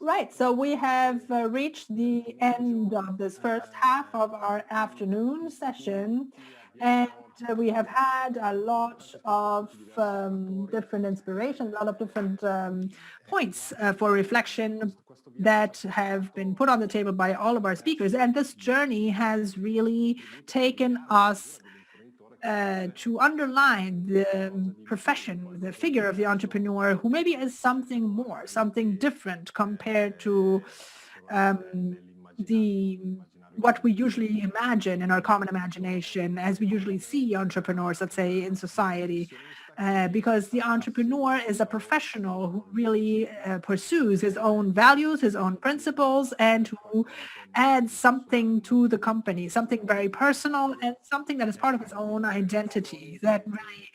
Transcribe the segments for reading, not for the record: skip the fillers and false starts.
Right, so we have reached the end of this first half of our afternoon session, and we have had a lot of different inspiration, a lot of different points for reflection that have been put on the table by all of our speakers. And this journey has really taken us to underline the profession, the figure of the entrepreneur, who maybe is something more, something different compared to the what we usually imagine in our common imagination, as we usually see entrepreneurs, let's say, in society. Because the entrepreneur is a professional who really pursues his own values, his own principles, and who adds something to the company, something very personal and something that is part of his own identity, that really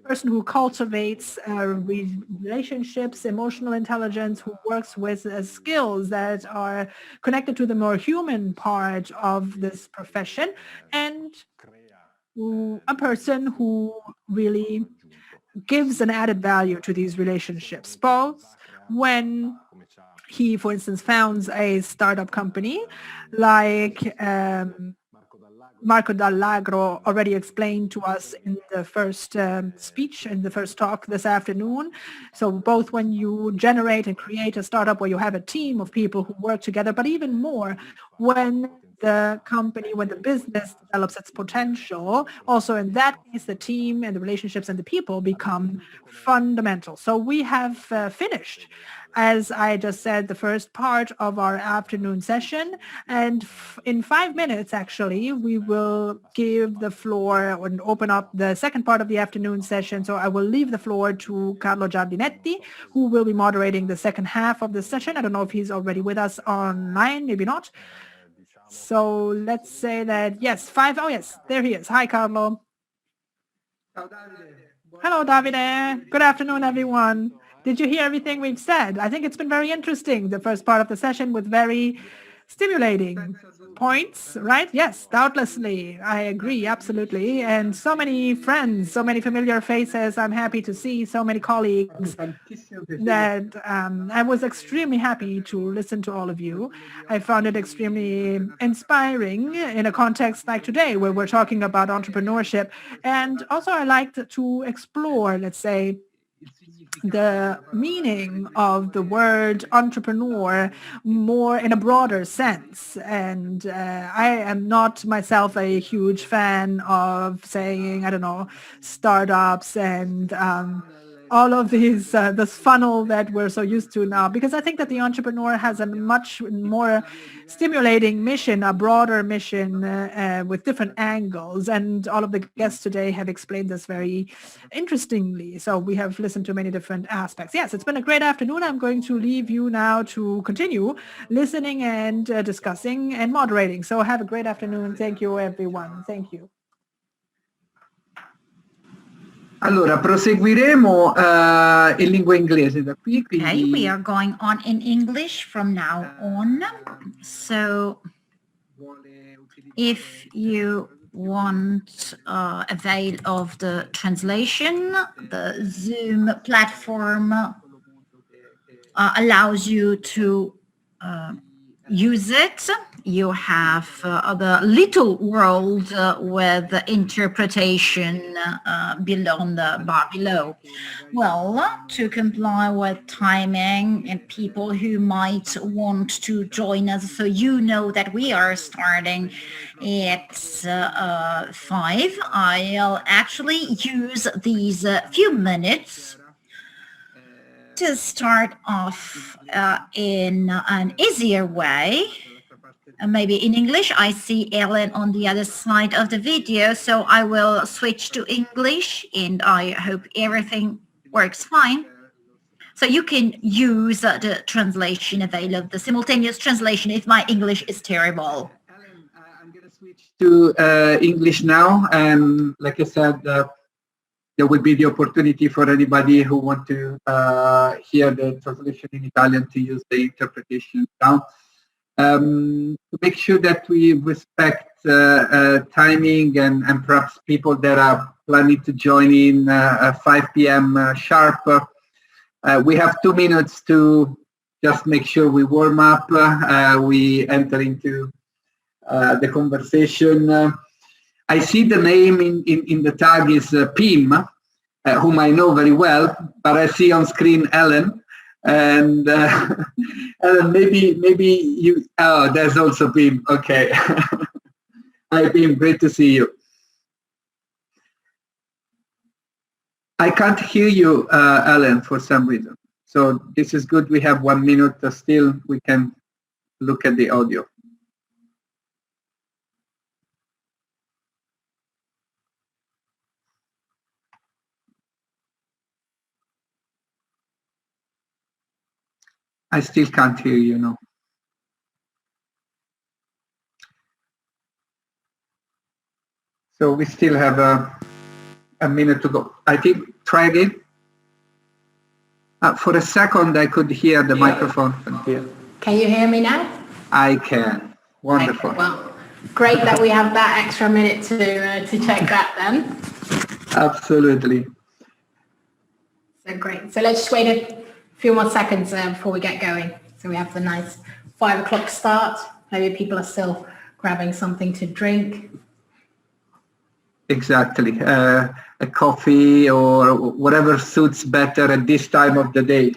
person who cultivates relationships, emotional intelligence, who works with skills that are connected to the more human part of this profession, and a person who really gives an added value to these relationships, both when he, for instance, founds a startup company like Marco Dall'Agro already explained to us in the first speech, in the first talk this afternoon. So both when you generate and create a startup where you have a team of people who work together, but even more when the company, when the business develops its potential, also in that case, the team and the relationships and the people become fundamental. So we have finished, as I just said, the first part of our afternoon session. And in 5 minutes, actually, we will give the floor and open up the second part of the afternoon session. So I will leave the floor to Carlo Giardinetti, who will be moderating the second half of the session. I don't know if he's already with us online, maybe not. So let's say that, yes, oh yes, there he is. Hi, Carlo. Hello, Davide. Good afternoon, everyone. Did you hear everything we've said? I think it's been very interesting, the first part of the session, with very stimulating points, right? Yes, doubtlessly. I agree, absolutely. And so many friends, so many familiar faces I'm happy to see, so many colleagues that I was extremely happy to listen to all of you. I found it extremely inspiring in a context like today where we're talking about entrepreneurship. And also I liked to explore, let's say, the meaning of the word entrepreneur more in a broader sense. And I am not myself a huge fan of saying, I don't know, startups and all of these, this funnel that we're so used to now, because I think that the entrepreneur has a much more stimulating mission, a broader mission with different angles. And all of the guests today have explained this very interestingly. So we have listened to many different aspects. Yes, it's been a great afternoon. I'm going to leave you now to continue listening and discussing and moderating. So have a great afternoon. Thank you, everyone. Thank you. Allora, proseguiremo in lingua inglese da qui. Okay, we are going on in English from now on. So if you want avail of the translation, the Zoom platform allows you to use it. You have the little world with the interpretation below on the bar below. Well, to comply with timing and people who might want to join us, so you know that we are starting at 5, I'll actually use these few minutes to start off in an easier way. Maybe in English. I see Ellen on the other side of the video, so I will switch to English, and I hope everything works fine. So you can use the translation available, the simultaneous translation, if my English is terrible. Ellen, I'm going to switch to English now, and like I said, there will be the opportunity for anybody who want to hear the translation in Italian to use the interpretation now. To make sure that we respect timing and perhaps people that are planning to join in at 5 p.m. sharp, we have 2 minutes to just make sure we warm up, we enter into the conversation. I see the name in the tag is Pim, whom I know very well, but I see on screen Ellen. And Ellen, maybe you, oh, there's also Pim. Okay. Hi, Pim, great to see you. I can't hear you, Ellen, for some reason. So this is good. We have 1 minute still. We can look at the audio. I still can't hear you, no. So we still have a minute to go. I think, try again. For a second, I could hear the microphone. Can you hear me now? I can. Wonderful. Okay, well, great that we have that extra minute to check that then. Absolutely. So great. So let's just wait a few more seconds before we get going. So we have the nice 5 o'clock start. Maybe people are still grabbing something to drink. Exactly. A coffee or whatever suits better at this time of the day.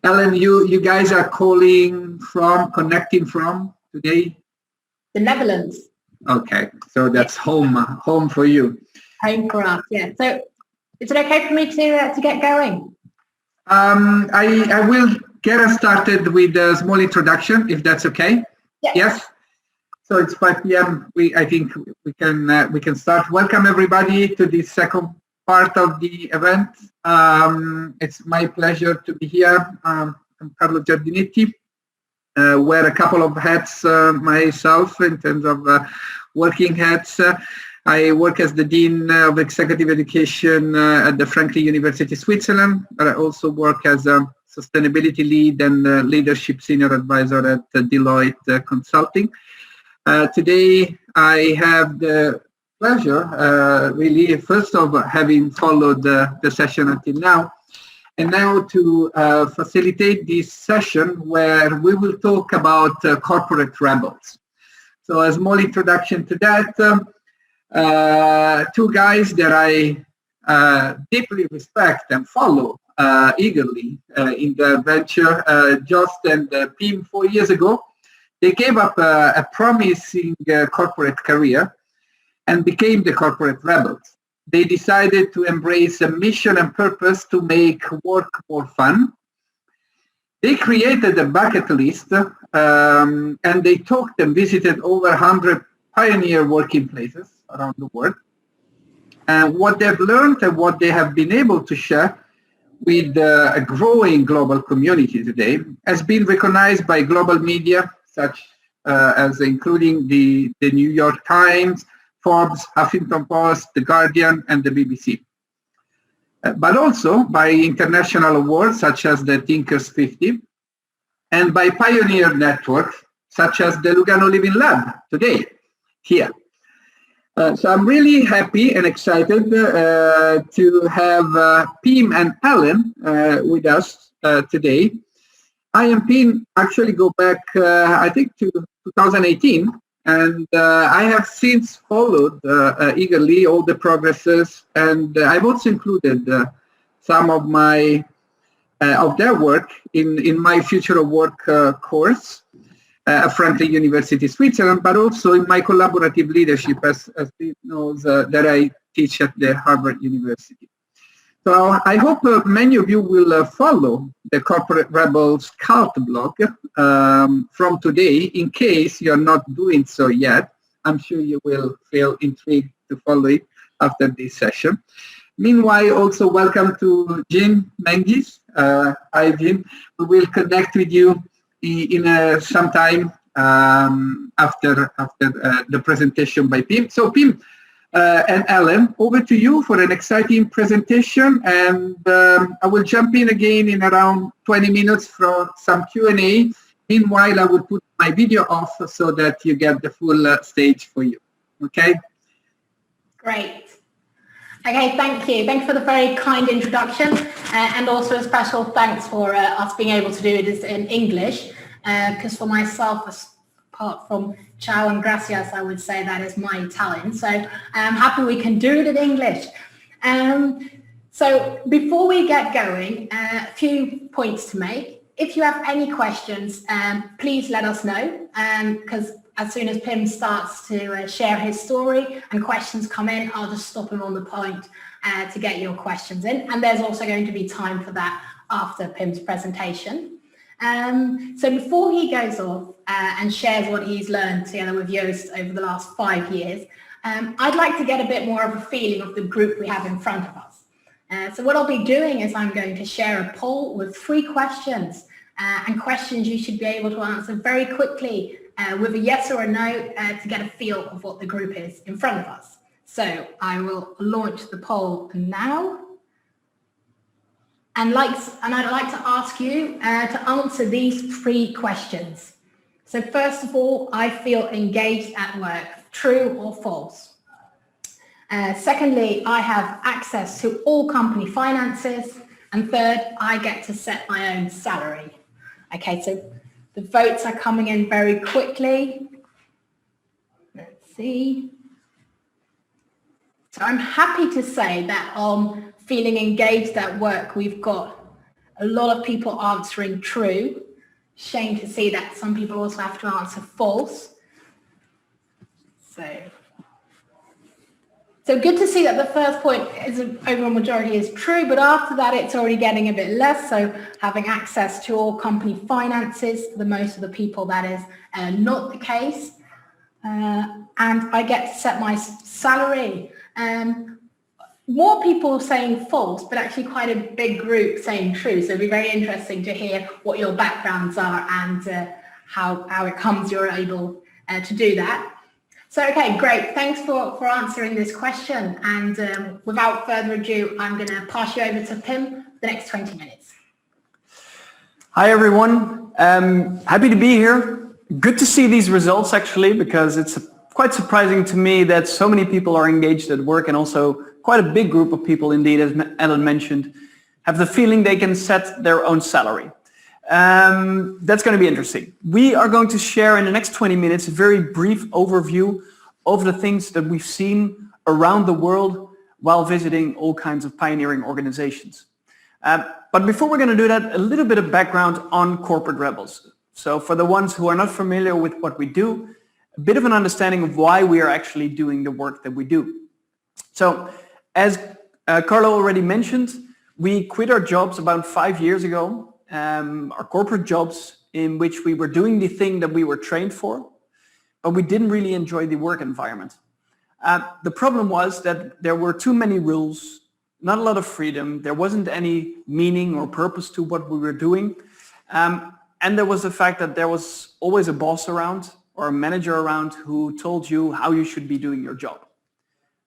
Ellen, you guys are connecting from today? The Netherlands. Okay, so that's home for you. Home for us, yeah. So is it okay for me to get going? I will get us started with a small introduction, if that's okay. Yes. So it's 5 p.m. I think we can start. Welcome everybody to the second part of the event. It's my pleasure to be here. I'm Carlo Giardinetti. Wear a couple of hats myself in terms of working hats. I work as the Dean of Executive Education at the Franklin University, Switzerland, but I also work as a Sustainability Lead and Leadership Senior Advisor at Deloitte Consulting. Today, I have the pleasure, really, first of having followed the session until now, and now to facilitate this session where we will talk about corporate rebels. So a small introduction to that. Two guys that I deeply respect and follow eagerly in the venture, Jost and Pim, 4 years ago. They gave up a promising corporate career and became the corporate rebels. They decided to embrace a mission and purpose to make work more fun. They created a bucket list and they talked and visited over 100 pioneer working places around the world. And what they've learned and what they have been able to share with a growing global community today has been recognized by global media, such as including the New York Times, Forbes, Huffington Post, The Guardian, and the BBC. But also by international awards such as the Thinkers 50, and by pioneer networks such as the Lugano Living Lab today, here. So I'm really happy and excited to have Pim and Ellen with us today. I and Pim actually go back, I think, to 2018, and I have since followed eagerly all the progresses, and I've also included some of their work in my Future of Work course at Franklin University, Switzerland, but also in my collaborative leadership, as Pim knows, that I teach at the Harvard University. So I hope many of you will follow the Corporate Rebels Cult blog from today. In case you're not doing so yet, I'm sure you will feel intrigued to follow it after this session. Meanwhile, also welcome to Jim Mendes. Hi, Jim. We will connect with you in some time after the presentation by Pim. So Pim, and Ellen, over to you for an exciting presentation, and I will jump in again in around 20 minutes for some Q&A. Meanwhile, I will put my video off so that you get the full stage for you. Okay? Great. Okay, thank you. Thank you for the very kind introduction, and also a special thanks for us being able to do it in English, because for myself, apart from ciao and gracias, I would say that is my Italian. So I'm happy we can do it in English. So before we get going, a few points to make. If you have any questions, please let us know, because as soon as Pim starts to share his story and questions come in, I'll just stop him on the point to get your questions in. And there's also going to be time for that after Pim's presentation. So before he goes off and shares what he's learned together with Joost over the last 5 years, I'd like to get a bit more of a feeling of the group we have in front of us. So what I'll be doing is I'm going to share a poll with 3 questions and questions you should be able to answer very quickly with a yes or a no to get a feel of what the group is in front of us. So I will launch the poll now. And I'd like to ask you to answer these 3 questions. So first of all, I feel engaged at work, true or false? Secondly, I have access to all company finances. And third, I get to set my own salary. Okay, so the votes are coming in very quickly. Let's see. So I'm happy to say that on feeling engaged at work, we've got a lot of people answering true. Shame to see that some people also have to answer false. So good to see that the first point is an overall majority is true, but after that it's already getting a bit less. So having access to all company finances, the most of the people that is not the case. And I get to set my salary. More people saying false, but actually quite a big group saying true. So it'd be very interesting to hear what your backgrounds are and how it comes you're able to do that. So, okay, great. Thanks for answering this question. And without further ado, I'm going to pass you over to Pim for the next 20 minutes. Hi, everyone. Happy to be here. Good to see these results, actually, because it's quite surprising to me that so many people are engaged at work, and also quite a big group of people, indeed, as Ellen mentioned, have the feeling they can set their own salary. That's going to be interesting. We are going to share in the next 20 minutes a very brief overview of the things that we've seen around the world while visiting all kinds of pioneering organizations. But before we're going to do that, a little bit of background on corporate rebels. So for the ones who are not familiar with what we do, a bit of an understanding of why we are actually doing the work that we do. So as Carlo already mentioned, we quit our jobs about 5 years ago, our corporate jobs in which we were doing the thing that we were trained for, but we didn't really enjoy the work environment. The problem was that there were too many rules, not a lot of freedom, there wasn't any meaning or purpose to what we were doing, and there was the fact that there was always a boss around or a manager around who told you how you should be doing your job.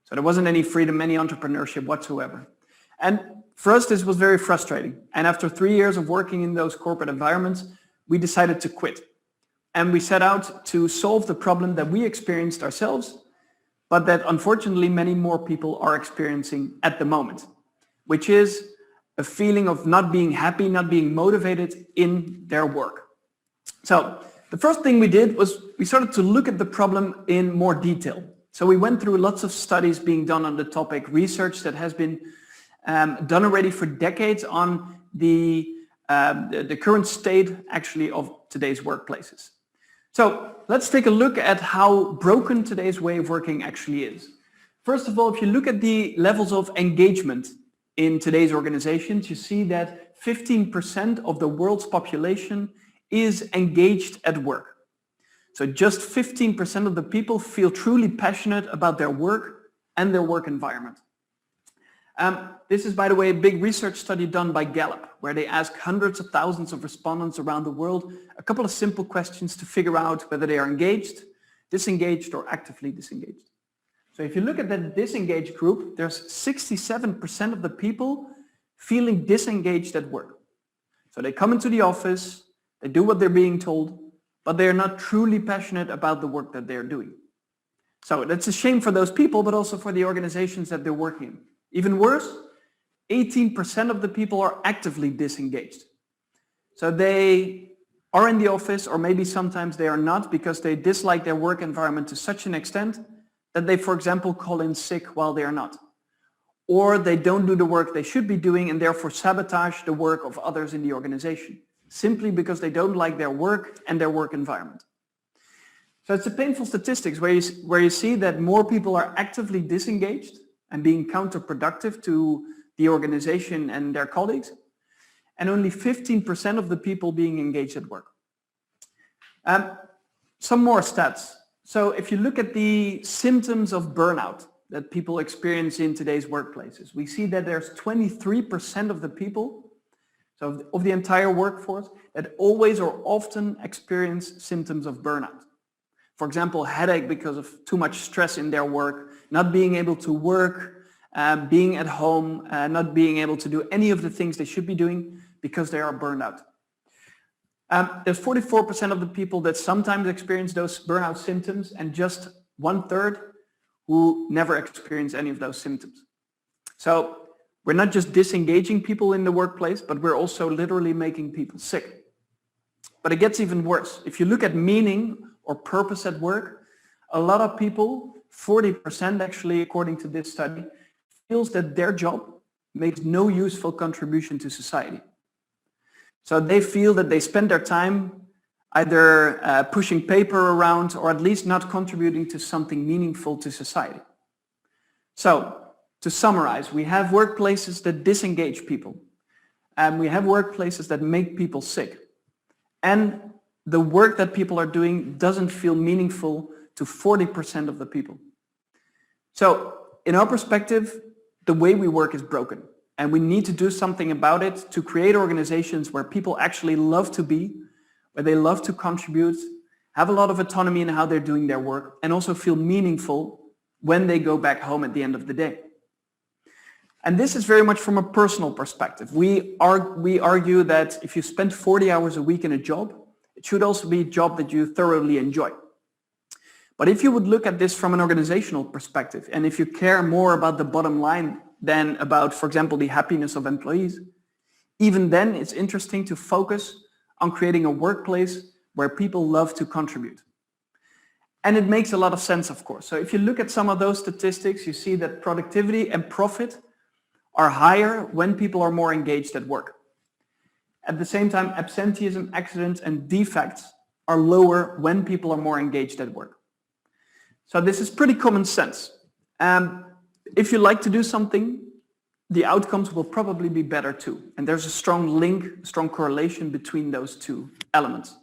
So there wasn't any freedom, any entrepreneurship whatsoever. And for us, this was very frustrating. And after 3 years of working in those corporate environments, we decided to quit. And we set out to solve the problem that we experienced ourselves, but that unfortunately many more people are experiencing at the moment, which is a feeling of not being happy, not being motivated in their work. So the first thing we did was we started to look at the problem in more detail. So we went through lots of studies being done on the topic, research that has been done already for decades on the current state actually of today's workplaces. So let's take a look at how broken today's way of working actually is. First of all, if you look at the levels of engagement in today's organizations, you see that 15% of the world's population is engaged at work. So just 15% of the people feel truly passionate about their work and their work environment. This is, by the way, a big research study done by Gallup, where they ask hundreds of thousands of respondents around the world a couple of simple questions to figure out whether they are engaged, disengaged, or actively disengaged. So if you look at that disengaged group, there's 67% of the people feeling disengaged at work. So they come into the office, they do what they're being told, but they are not truly passionate about the work that they're doing. So that's a shame for those people, but also for the organizations that they're working in. Even worse, 18% of the people are actively disengaged. So they are in the office, or maybe sometimes they are not, because they dislike their work environment to such an extent that they, for example, call in sick while they are not. Or they don't do the work they should be doing and therefore sabotage the work of others in the organization, simply because they don't like their work and their work environment. So it's a painful statistics where you see that more people are actively disengaged and being counterproductive to the organization and their colleagues, and only 15% of the people being engaged at work. Some more stats. So if you look at the symptoms of burnout that people experience in today's workplaces, we see that there's 23% of the people, so of the entire workforce, that always or often experience symptoms of burnout. For example, headache because of too much stress in their work, not being able to work, being at home, not being able to do any of the things they should be doing because they are burned out. There's 44% of the people that sometimes experience those burnout symptoms, and just 1/3 who never experience any of those symptoms. So we're not just disengaging people in the workplace, but we're also literally making people sick. But it gets even worse. If you look at meaning or purpose at work, a lot of people, 40% actually, according to this study, feels that their job makes no useful contribution to society. So they feel that they spend their time either pushing paper around or at least not contributing to something meaningful to society. So to summarize, we have workplaces that disengage people, and we have workplaces that make people sick. And the work that people are doing doesn't feel meaningful to 40% of the people. So in our perspective, the way we work is broken, and we need to do something about it to create organizations where people actually love to be, where they love to contribute, have a lot of autonomy in how they're doing their work, and also feel meaningful when they go back home at the end of the day. And this is very much from a personal perspective. We argue that if you spend 40 hours a week in a job, it should also be a job that you thoroughly enjoy. But if you would look at this from an organizational perspective, and if you care more about the bottom line than about, for example, the happiness of employees, even then it's interesting to focus on creating a workplace where people love to contribute. And it makes a lot of sense, of course. So if you look at some of those statistics, you see that productivity and profit are higher when people are more engaged at work. At the same time, absenteeism, accidents, and defects are lower when people are more engaged at work. So this is pretty common sense. If you like to do something, the outcomes will probably be better too. And there's a strong link, strong correlation between those two elements.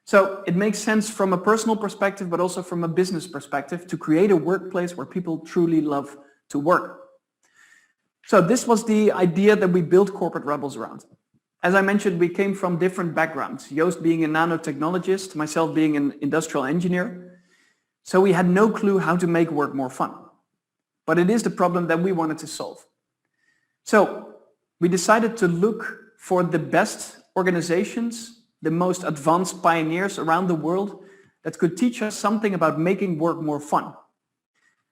So it makes sense from a personal perspective, but also from a business perspective, to create a workplace where people truly love to work. So this was the idea that we built Corporate Rebels around. As I mentioned, we came from different backgrounds. Joost being a nanotechnologist, myself being an industrial engineer. So we had no clue how to make work more fun. But it is the problem that we wanted to solve. So we decided to look for the best organizations, the most advanced pioneers around the world that could teach us something about making work more fun.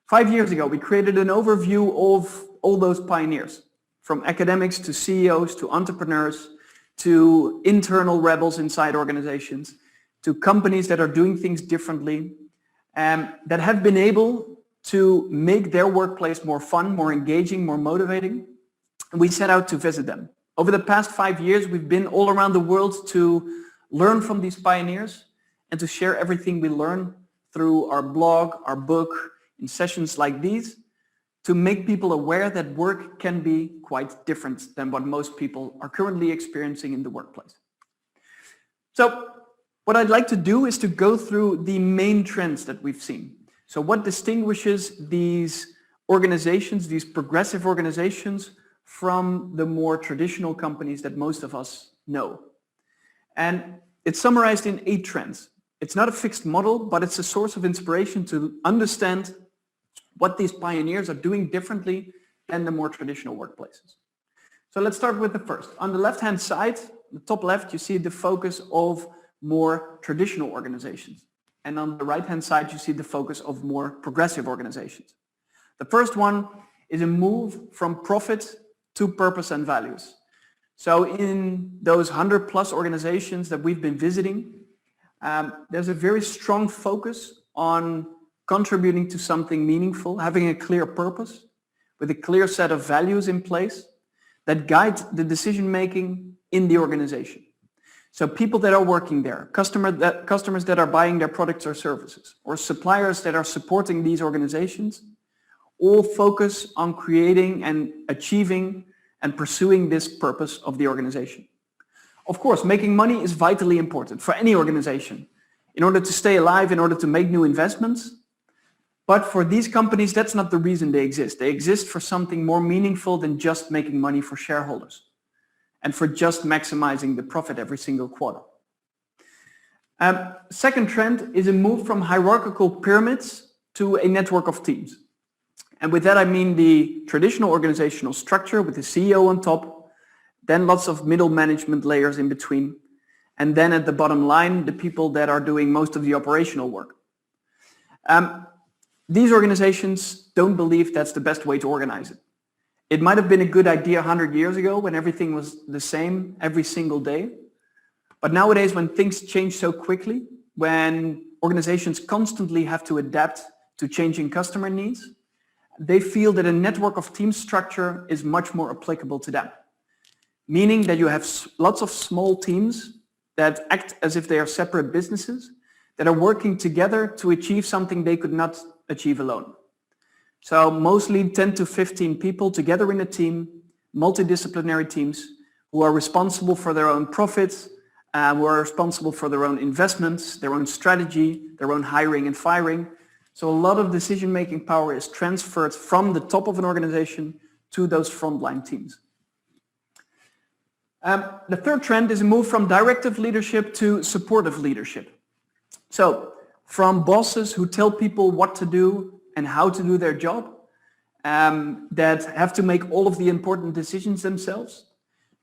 5 years ago, we created an overview of all those pioneers, from academics to CEOs to entrepreneurs to internal rebels inside organizations to companies that are doing things differently and that have been able to make their workplace more fun, more engaging, more motivating. And we set out to visit them. Over the past 5 years, we've been all around the world to learn from these pioneers and to share everything we learn through our blog, our book, in sessions like these, to make people aware that work can be quite different than what most people are currently experiencing in the workplace. So what I'd like to do is to go through the main trends that we've seen. So what distinguishes these organizations, these progressive organizations, from the more traditional companies that most of us know. And it's summarized in 8 trends. It's not a fixed model, but it's a source of inspiration to understand what these pioneers are doing differently than the more traditional workplaces. So let's start with the first. On the left-hand side, the top left, you see the focus of more traditional organizations. And on the right-hand side, you see the focus of more progressive organizations. The first one is a move from profit to purpose and values. So in those 100 plus organizations that we've been visiting, there's a very strong focus on contributing to something meaningful, having a clear purpose with a clear set of values in place that guide the decision making in the organization. So people that are working there, customers that are buying their products or services, or suppliers that are supporting these organizations, all focus on creating and achieving and pursuing this purpose of the organization. Of course, making money is vitally important for any organization in order to stay alive, in order to make new investments. But for these companies, that's not the reason they exist. They exist for something more meaningful than just making money for shareholders and for just maximizing the profit every single quarter. Second trend is a move from hierarchical pyramids to a network of teams. And with that, I mean the traditional organizational structure with the CEO on top, then lots of middle management layers in between, and then at the bottom line, the people that are doing most of the operational work. These organizations don't believe that's the best way to organize it. It might have been a good idea 100 years ago when everything was the same every single day. But nowadays, when things change so quickly, when organizations constantly have to adapt to changing customer needs, they feel that a network of team structure is much more applicable to them. Meaning that you have lots of small teams that act as if they are separate businesses that are working together to achieve something they could not achieve alone. So mostly 10 to 15 people together in a team, multidisciplinary teams who are responsible for their own profits, who are responsible for their own investments, their own strategy, their own hiring and firing. So a lot of decision-making power is transferred from the top of an organization to those frontline teams. The third trend is a move from directive leadership to supportive leadership. So from bosses who tell people what to do and how to do their job, that have to make all of the important decisions themselves,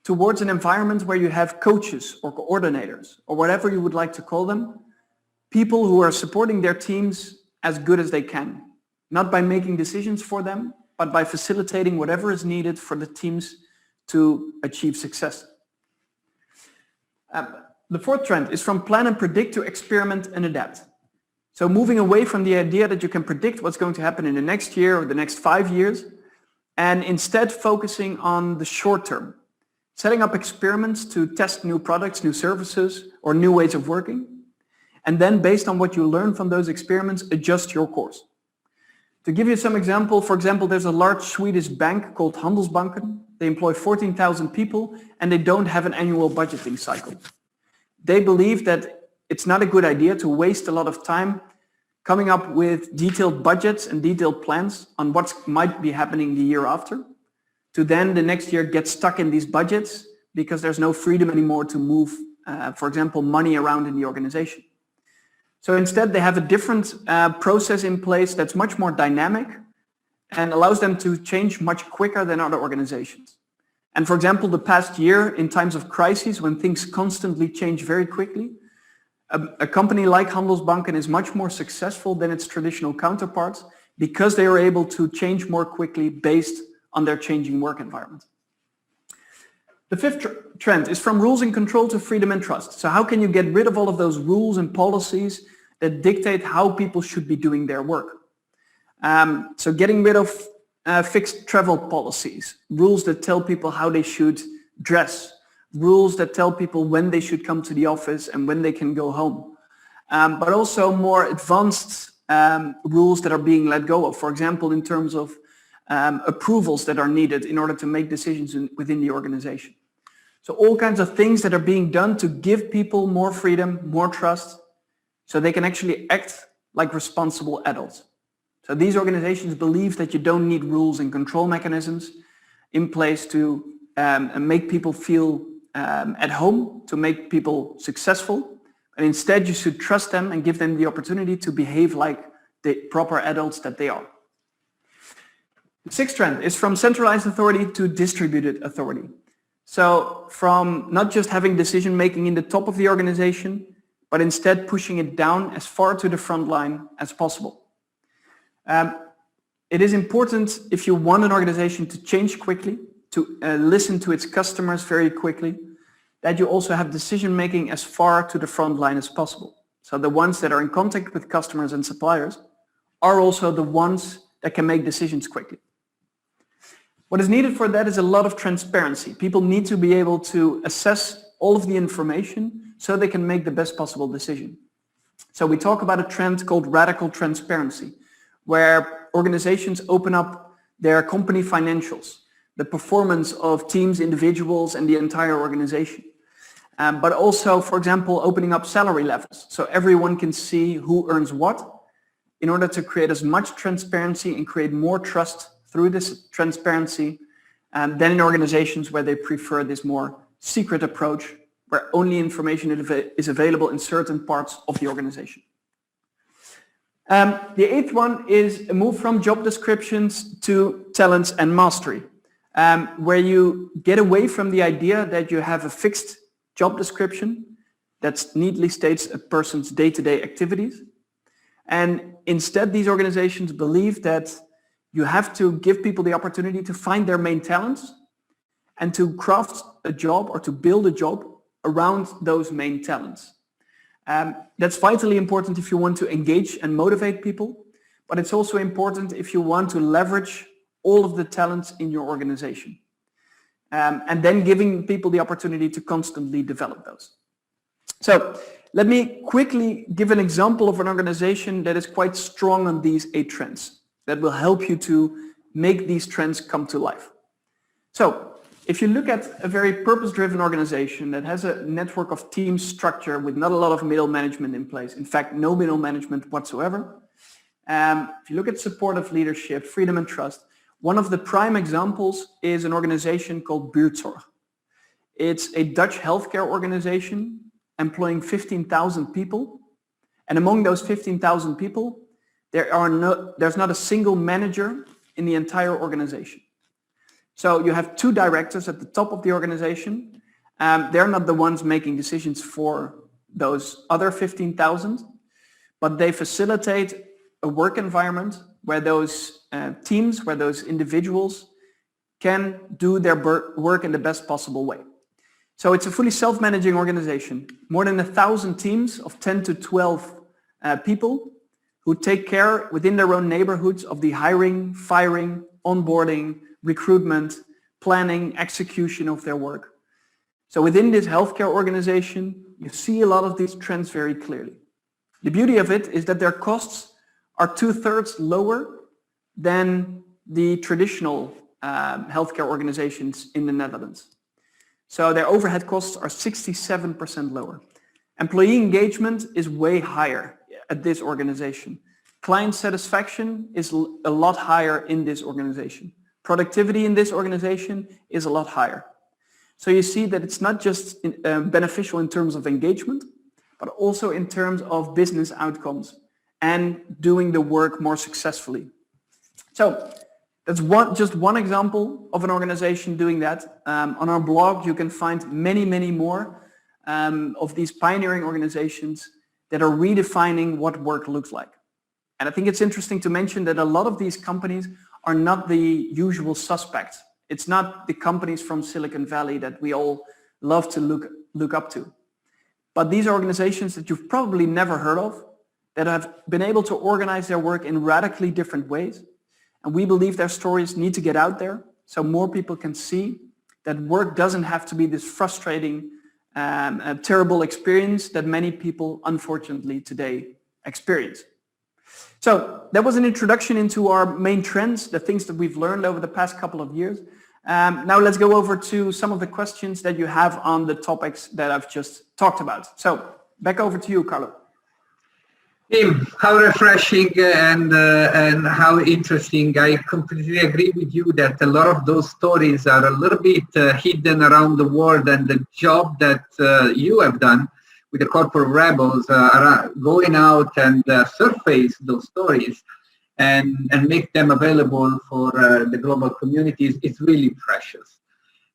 towards an environment where you have coaches or coordinators or whatever you would like to call them, people who are supporting their teams as good as they can, not by making decisions for them, but by facilitating whatever is needed for the teams to achieve success. The fourth trend is from plan and predict to experiment and adapt. So moving away from the idea that you can predict what's going to happen in the next year or the next 5 years, and instead focusing on the short term, setting up experiments to test new products, new services, or new ways of working. And then based on what you learn from those experiments, adjust your course. To give you some example, for example, there's a large Swedish bank called Handelsbanken. They employ 14,000 people and they don't have an annual budgeting cycle. They believe that it's not a good idea to waste a lot of time coming up with detailed budgets and detailed plans on what might be happening the year after, to then the next year get stuck in these budgets because there's no freedom anymore to move, for example, money around in the organization. So instead, they have a different process in place that's much more dynamic and allows them to change much quicker than other organizations. And for example, the past year, in times of crises, when things constantly change very quickly, a company like Handelsbanken is much more successful than its traditional counterparts because they are able to change more quickly based on their changing work environment. The fifth trend is from rules and control to freedom and trust. So how can you get rid of all of those rules and policies that dictate how people should be doing their work? So getting rid of fixed travel policies, rules that tell people how they should dress, rules that tell people when they should come to the office and when they can go home. But also more advanced rules that are being let go of, for example, in terms of approvals that are needed in order to make decisions within the organization. So all kinds of things that are being done to give people more freedom, more trust, so they can actually act like responsible adults. So these organizations believe that you don't need rules and control mechanisms in place to make people feel at home, to make people successful. And instead, you should trust them and give them the opportunity to behave like the proper adults that they are. The sixth trend is from centralized authority to distributed authority. So from not just having decision-making in the top of the organization, but instead pushing it down as far to the front line as possible. it is important if you want an organization to change quickly, to listen to its customers very quickly, that you also have decision making as far to the front line as possible. So the ones that are in contact with customers and suppliers are also the ones that can make decisions quickly. What is needed for that is a lot of transparency. People need to be able to assess all of the information so they can make the best possible decision. So we talk about a trend called radical transparency, where organizations open up their company financials, the performance of teams, individuals, and the entire organization. But also, for example, opening up salary levels so everyone can see who earns what in order to create as much transparency and create more trust through this transparency than in organizations where they prefer this more secret approach where only information is available in certain parts of the organization. The eighth one is a move from job descriptions to talents and mastery, where you get away from the idea that you have a fixed job description that neatly states a person's day-to-day activities. And instead, these organizations believe that you have to give people the opportunity to find their main talents and to craft a job or to build a job around those main talents. That's vitally important if you want to engage and motivate people, but it's also important if you want to leverage all of the talents in your organization. And then giving people the opportunity to constantly develop those. So let me quickly give an example of an organization that is quite strong on these 8 trends that will help you to make these trends come to life. So if you look at a very purpose-driven organization that has a network of team structure with not a lot of middle management in place, in fact, no middle management whatsoever. If you look at supportive leadership, freedom and trust, one of the prime examples is an organization called Buurtzorg. It's a Dutch healthcare organization employing 15,000 people. And among those 15,000 people, there's not a single manager in the entire organization. So you have 2 directors at the top of the organization. They're not the ones making decisions for those other 15,000, but they facilitate a work environment where those teams, where those individuals can do their work in the best possible way. So it's a fully self-managing organization, more than 1,000 teams of 10 to 12 people who take care within their own neighborhoods of the hiring, firing, onboarding, recruitment, planning, execution of their work. So within this healthcare organization, you see a lot of these trends very clearly. The beauty of it is that their costs are 2/3 lower than the traditional healthcare organizations in the Netherlands. So their overhead costs are 67% lower. Employee engagement is way higher at this organization. Client satisfaction is a lot higher in this organization. Productivity in this organization is a lot higher. So you see that it's not just beneficial in terms of engagement, but also in terms of business outcomes and doing the work more successfully. So that's just one example of an organization doing that. On our blog, you can find many, many more of these pioneering organizations that are redefining what work looks like. And I think it's interesting to mention that a lot of these companies are not the usual suspects. It's not the companies from Silicon Valley that we all love to look up to. But these are organizations that you've probably never heard of, that have been able to organize their work in radically different ways. And we believe their stories need to get out there so more people can see that work doesn't have to be this frustrating, terrible experience that many people unfortunately today experience. So that was an introduction into our main trends, the things that we've learned over the past couple of years. Now let's go over to some of the questions that you have on the topics that I've just talked about. So back over to you, Carlo. Jim, how refreshing and how interesting. I completely agree with you that a lot of those stories are a little bit hidden around the world, and the job that you have done with the corporate rebels are going out and surface those stories and make them available for the global communities is really precious.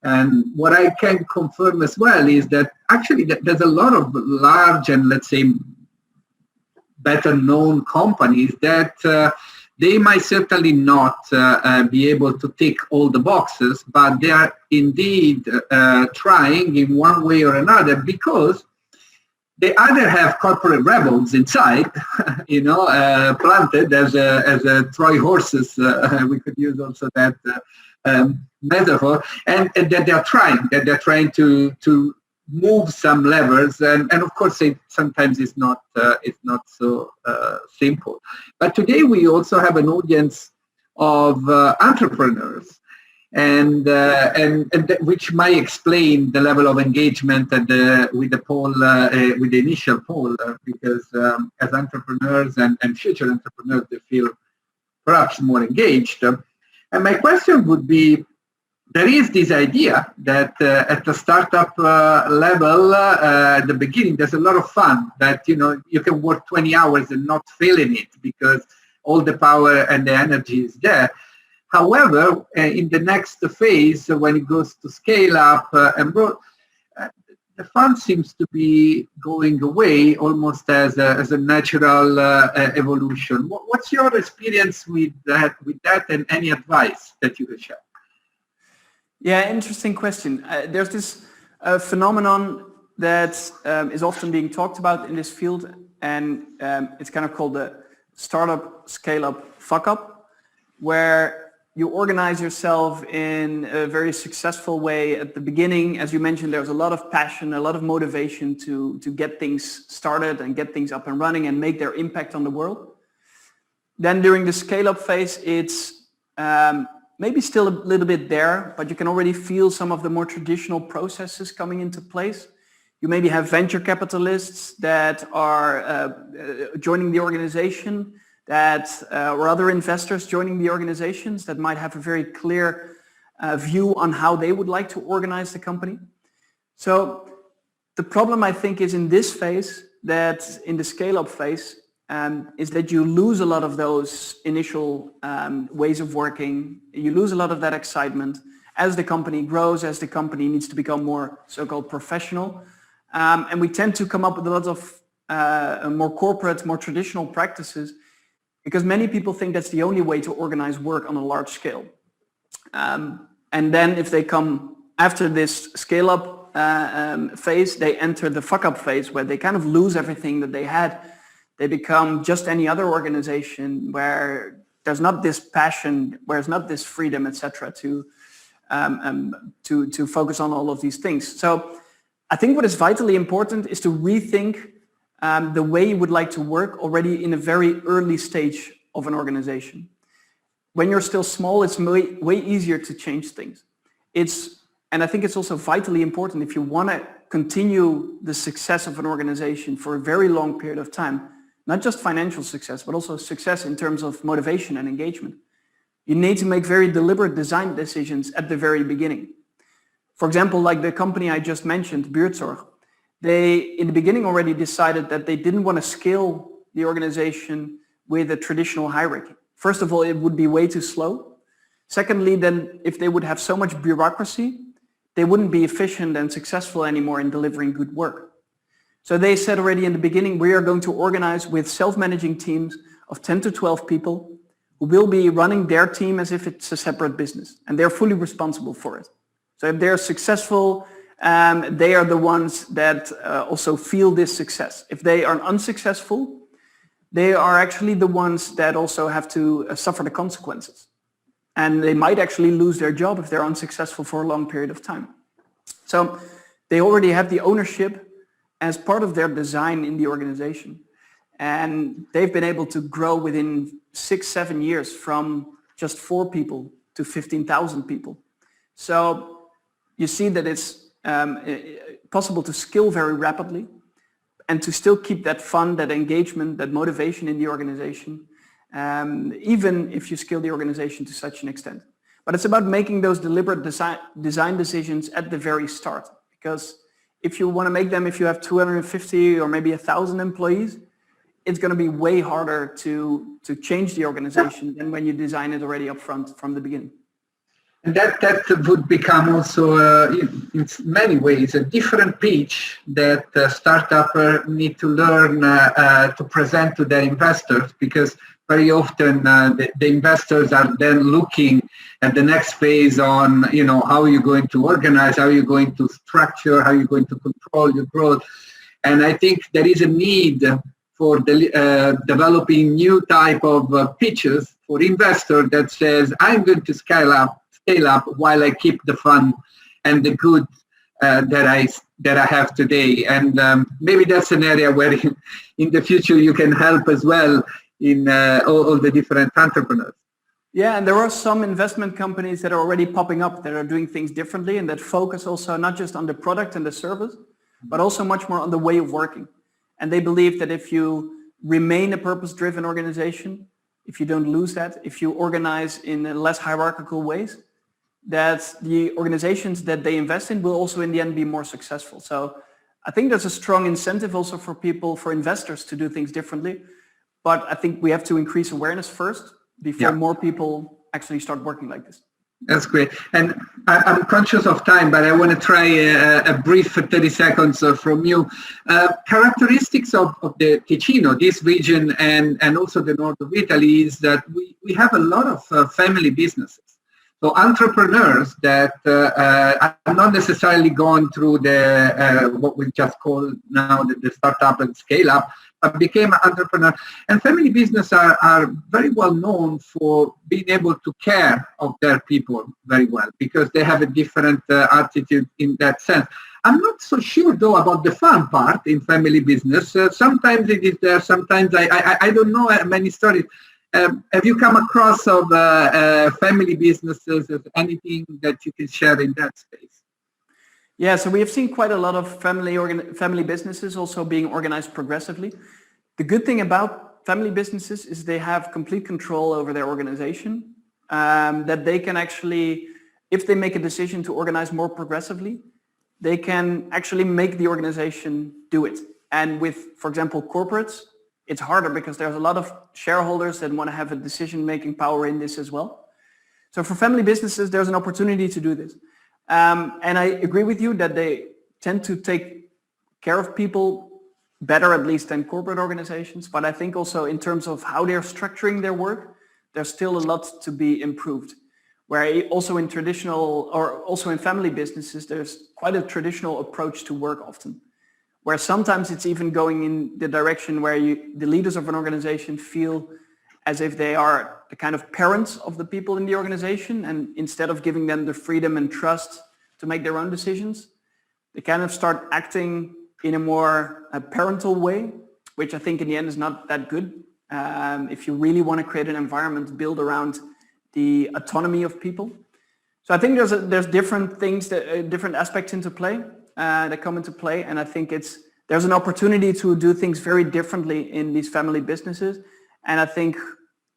And what I can confirm as well is that actually there's a lot of large and, let's say, better known companies that They might certainly not be able to tick all the boxes, but they are indeed trying in one way or another, because they either have corporate rebels inside, planted as a Troy horses. We could use also that metaphor, and that they're trying to move some levers, and of course sometimes it's not so simple. But today we also have an audience of entrepreneurs, and which might explain the level of engagement with the poll, with the initial poll, because as entrepreneurs and future entrepreneurs, they feel perhaps more engaged. And my question would be, there is this idea that at the startup level, at the beginning, there's a lot of fun, that you can work 20 hours and not feeling it because all the power and the energy is there. However, in the next phase, when it goes to scale up and grow, the fun seems to be going away almost as a natural evolution. What's your experience with that, and any advice that you could share? Yeah, interesting question. There's this phenomenon that is often being talked about in this field, and it's kind of called the startup scale-up fuck-up, where you organize yourself in a very successful way at the beginning. As you mentioned, there's a lot of passion, a lot of motivation to get things started and get things up and running and make their impact on the world. Then during the scale-up phase, it's maybe still a little bit there, but you can already feel some of the more traditional processes coming into place. You maybe have venture capitalists that are joining the organization, or other investors joining the organizations that might have a very clear view on how they would like to organize the company. So the problem, I think, is in this phase, that in the scale-up phase, is that you lose a lot of those initial ways of working. You lose a lot of that excitement as the company grows, as the company needs to become more so-called professional. And we tend to come up with a lot of more corporate, more traditional practices, because many people think that's the only way to organize work on a large scale. And then if they come after this scale-up phase, they enter the fuck-up phase, where they kind of lose everything that they had. They become just any other organization where there's not this passion, where there's not this freedom, etc., to focus on all of these things. So I think what is vitally important is to rethink the way you would like to work already in a very early stage of an organization. When you're still small, it's way easier to change things. And I think it's also vitally important, if you want to continue the success of an organization for a very long period of time, not just financial success, but also success in terms of motivation and engagement. You need to make very deliberate design decisions at the very beginning. For example, like the company I just mentioned, Buurtzorg, they, in the beginning, already decided that they didn't want to scale the organization with a traditional hierarchy. First of all, it would be way too slow. Secondly, then if they would have so much bureaucracy, they wouldn't be efficient and successful anymore in delivering good work. So they said already in the beginning, we are going to organize with self-managing teams of 10 to 12 people who will be running their team as if it's a separate business, and they're fully responsible for it. So if they're successful, they are the ones that also feel this success. If they are unsuccessful, they are actually the ones that also have to suffer the consequences. And they might actually lose their job if they're unsuccessful for a long period of time. So they already have the ownership as part of their design in the organization. And they've been able to grow within 6-7 years from just 4 people to 15,000 people. So you see that it's possible to scale very rapidly and to still keep that fun, that engagement, that motivation in the organization, even if you scale the organization to such an extent. But it's about making those deliberate design decisions at the very start, because if you want to make them, if you have 250 or maybe 1,000 employees, it's going to be way harder to change the organization than when you design it already up front from the beginning. And that would become also, in many ways, a different pitch that startups need to learn to present to their investors, because very often the investors are then looking at the next phase on, how are you going to organize, how are you going to structure, how are you going to control your growth. And I think there is a need for developing new type of pitches for investor that says, I'm going to scale up while I keep the fun and the good that I have today. And maybe that's an area where in the future you can help as well in all the different entrepreneurs. Yeah, and there are some investment companies that are already popping up that are doing things differently and that focus also not just on the product and the service, but also much more on the way of working. And they believe that if you remain a purpose-driven organization, if you don't lose that, if you organize in less hierarchical ways, that the organizations that they invest in will also in the end be more successful. So I think there's a strong incentive also for people, for investors to do things differently. But I think we have to increase awareness first before more people actually start working like this. That's great. And I'm conscious of time, but I want to try a brief 30 seconds from you. Characteristics of the Ticino, this region, and also the north of Italy, is that we have a lot of family businesses. So entrepreneurs that are not necessarily gone through the what we just call now the startup and scale up, but became an entrepreneur. And family business are very well known for being able to care of their people very well, because they have a different attitude in that sense. I'm not so sure though about the fun part in family business. Sometimes it is there, sometimes I don't know many stories. Have you come across of family businesses, anything that you can share in that space? Yeah, so we have seen quite a lot of family businesses also being organized progressively. The good thing about family businesses is they have complete control over their organization, that they can actually, if they make a decision to organize more progressively, they can actually make the organization do it. And with, for example, corporates, it's harder because there's a lot of shareholders that want to have a decision-making power in this as well. So for family businesses, there's an opportunity to do this. And I agree with you that they tend to take care of people better, at least, than corporate organizations. But I think also in terms of how they're structuring their work, there's still a lot to be improved. Where also in traditional, or also in family businesses, there's quite a traditional approach to work often, where sometimes it's even going in the direction where the leaders of an organization feel as if they are the kind of parents of the people in the organization, and instead of giving them the freedom and trust to make their own decisions, they kind of start acting in a more parental way, which I think in the end is not that good. If you really want to create an environment built around the autonomy of people. So I think there's different things, different aspects into play. That come into play, and I think there's an opportunity to do things very differently in these family businesses, and I think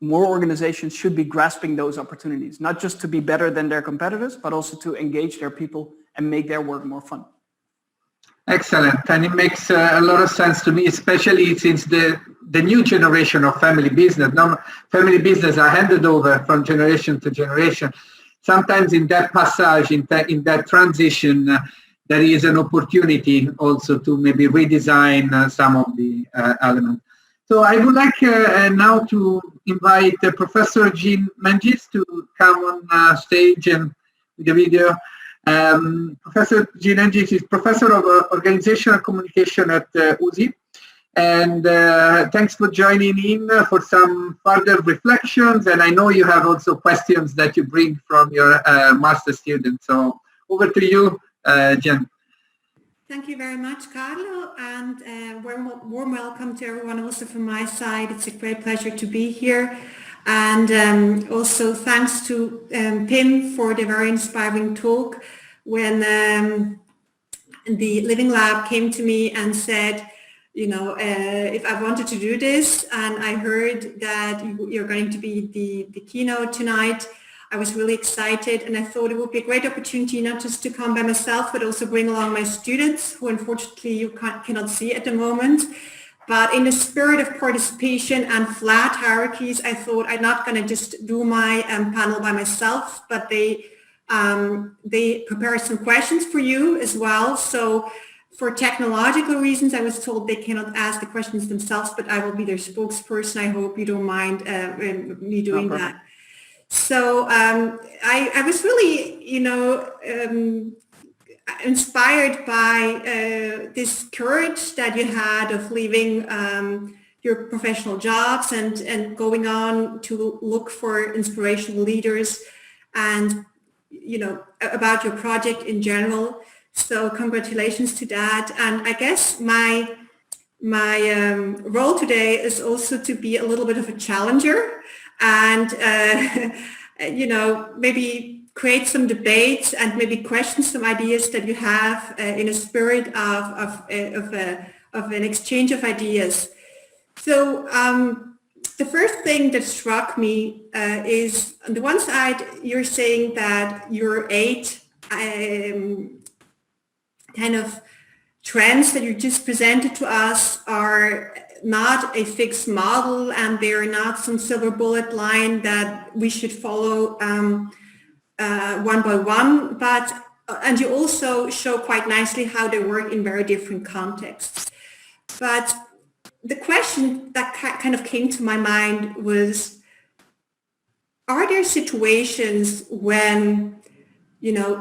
more organizations should be grasping those opportunities, not just to be better than their competitors, but also to engage their people and make their work more fun. Excellent, and it makes a lot of sense to me, especially since the new generation of family business. Now, family business are handed over from generation to generation. Sometimes in that passage, in that transition, there is an opportunity also to maybe redesign some of the elements. So I would like now to invite Professor Jim Mendes to come on stage and with the video. Professor Jim Mendes is Professor of Organizational Communication at USI. And thanks for joining in for some further reflections. And I know you have also questions that you bring from your master students. So over to you. Jen. Thank you very much, Carlo, and warm welcome to everyone also from my side. It's a great pleasure to be here. And also thanks to Pim for the very inspiring talk. When the Living Lab came to me and said, if I wanted to do this, and I heard that you're going to be the keynote tonight, I was really excited, and I thought it would be a great opportunity not just to come by myself, but also bring along my students, who unfortunately you cannot see at the moment. But in the spirit of participation and flat hierarchies, I thought I'm not going to just do my panel by myself, but they prepared some questions for you as well. So For technological reasons, I was told they cannot ask the questions themselves, but I will be their spokesperson. I hope you don't mind me doing that. So I was really, inspired by this courage that you had of leaving your professional jobs and going on to look for inspirational leaders and, about your project in general. So congratulations to that. And I guess my role today is also to be a little bit of a challenger and, maybe create some debates and maybe question some ideas that you have in a spirit of an exchange of ideas. So the first thing that struck me is on the one side, you're saying that your 8 kind of trends that you just presented to us are not a fixed model and they're not some silver bullet line that we should follow one by one, and you also show quite nicely how they work in very different contexts. But the question that kind of came to my mind was, are there situations when,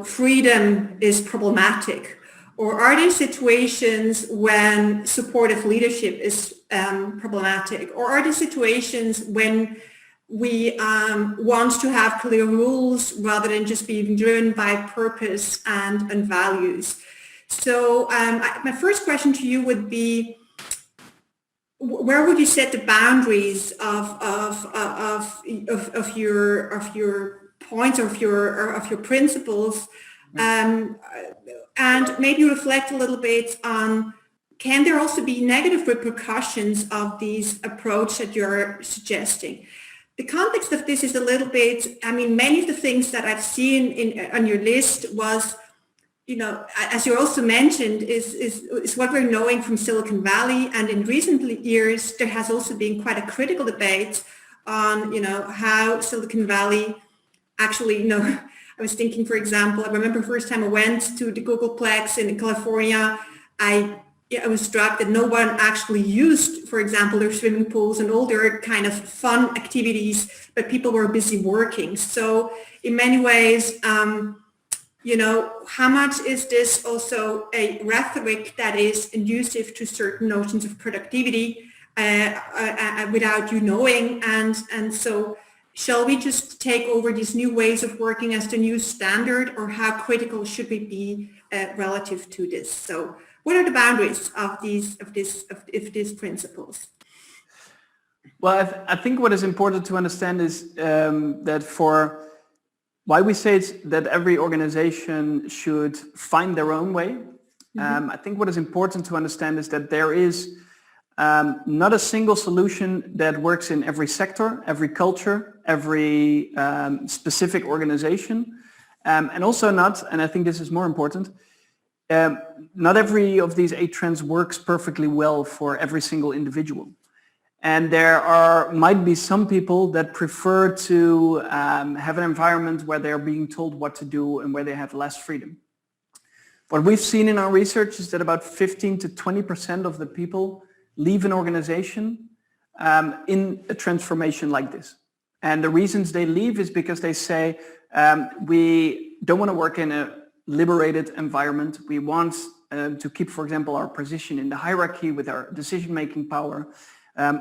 freedom is problematic? Or are there situations when supportive leadership is problematic? Or are there situations when we want to have clear rules rather than just being driven by purpose and values? So my first question to you would be, where would you set the boundaries of your points, of your principles? And maybe reflect a little bit on, can there also be negative repercussions of these approach that you're suggesting? The context of this is a little bit, many of the things that I've seen on your list was, as you also mentioned, is what we're knowing from Silicon Valley. And in recent years, there has also been quite a critical debate on, how Silicon Valley actually, I was thinking, for example, I remember the first time I went to the Googleplex in California, I was struck that no one actually used, for example, their swimming pools and all their kind of fun activities, but people were busy working. So in many ways, how much is this also a rhetoric that is conducive to certain notions of productivity without you knowing? And so shall we just take over these new ways of working as the new standard, or how critical should we be relative to this? So what are the boundaries of these principles? Well, I think what is important to understand is that for why we say it's that every organization should find their own way. I think what is important to understand is that there is not a single solution that works in every sector, every culture, every specific organization, and also not, and I think this is more important, not every of these 8 trends works perfectly well for every single individual. And there might be some people that prefer to have an environment where they're being told what to do and where they have less freedom. What we've seen in our research is that about 15 to 20% of the people leave an organization in a transformation like this. And the reasons they leave is because they say, we don't want to work in a liberated environment. We want to keep, for example, our position in the hierarchy with our decision-making power,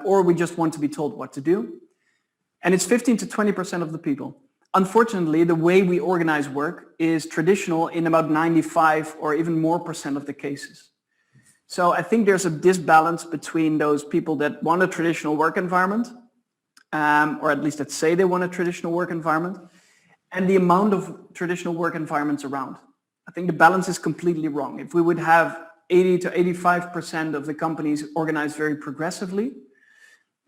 or we just want to be told what to do. And it's 15 to 20% of the people. Unfortunately, the way we organize work is traditional in about 95 or even more % of the cases. So I think there's a disbalance between those people that want a traditional work environment, or at least that say they want a traditional work environment, and the amount of traditional work environments around. I think the balance is completely wrong. If we would have 80 to 85% of the companies organized very progressively,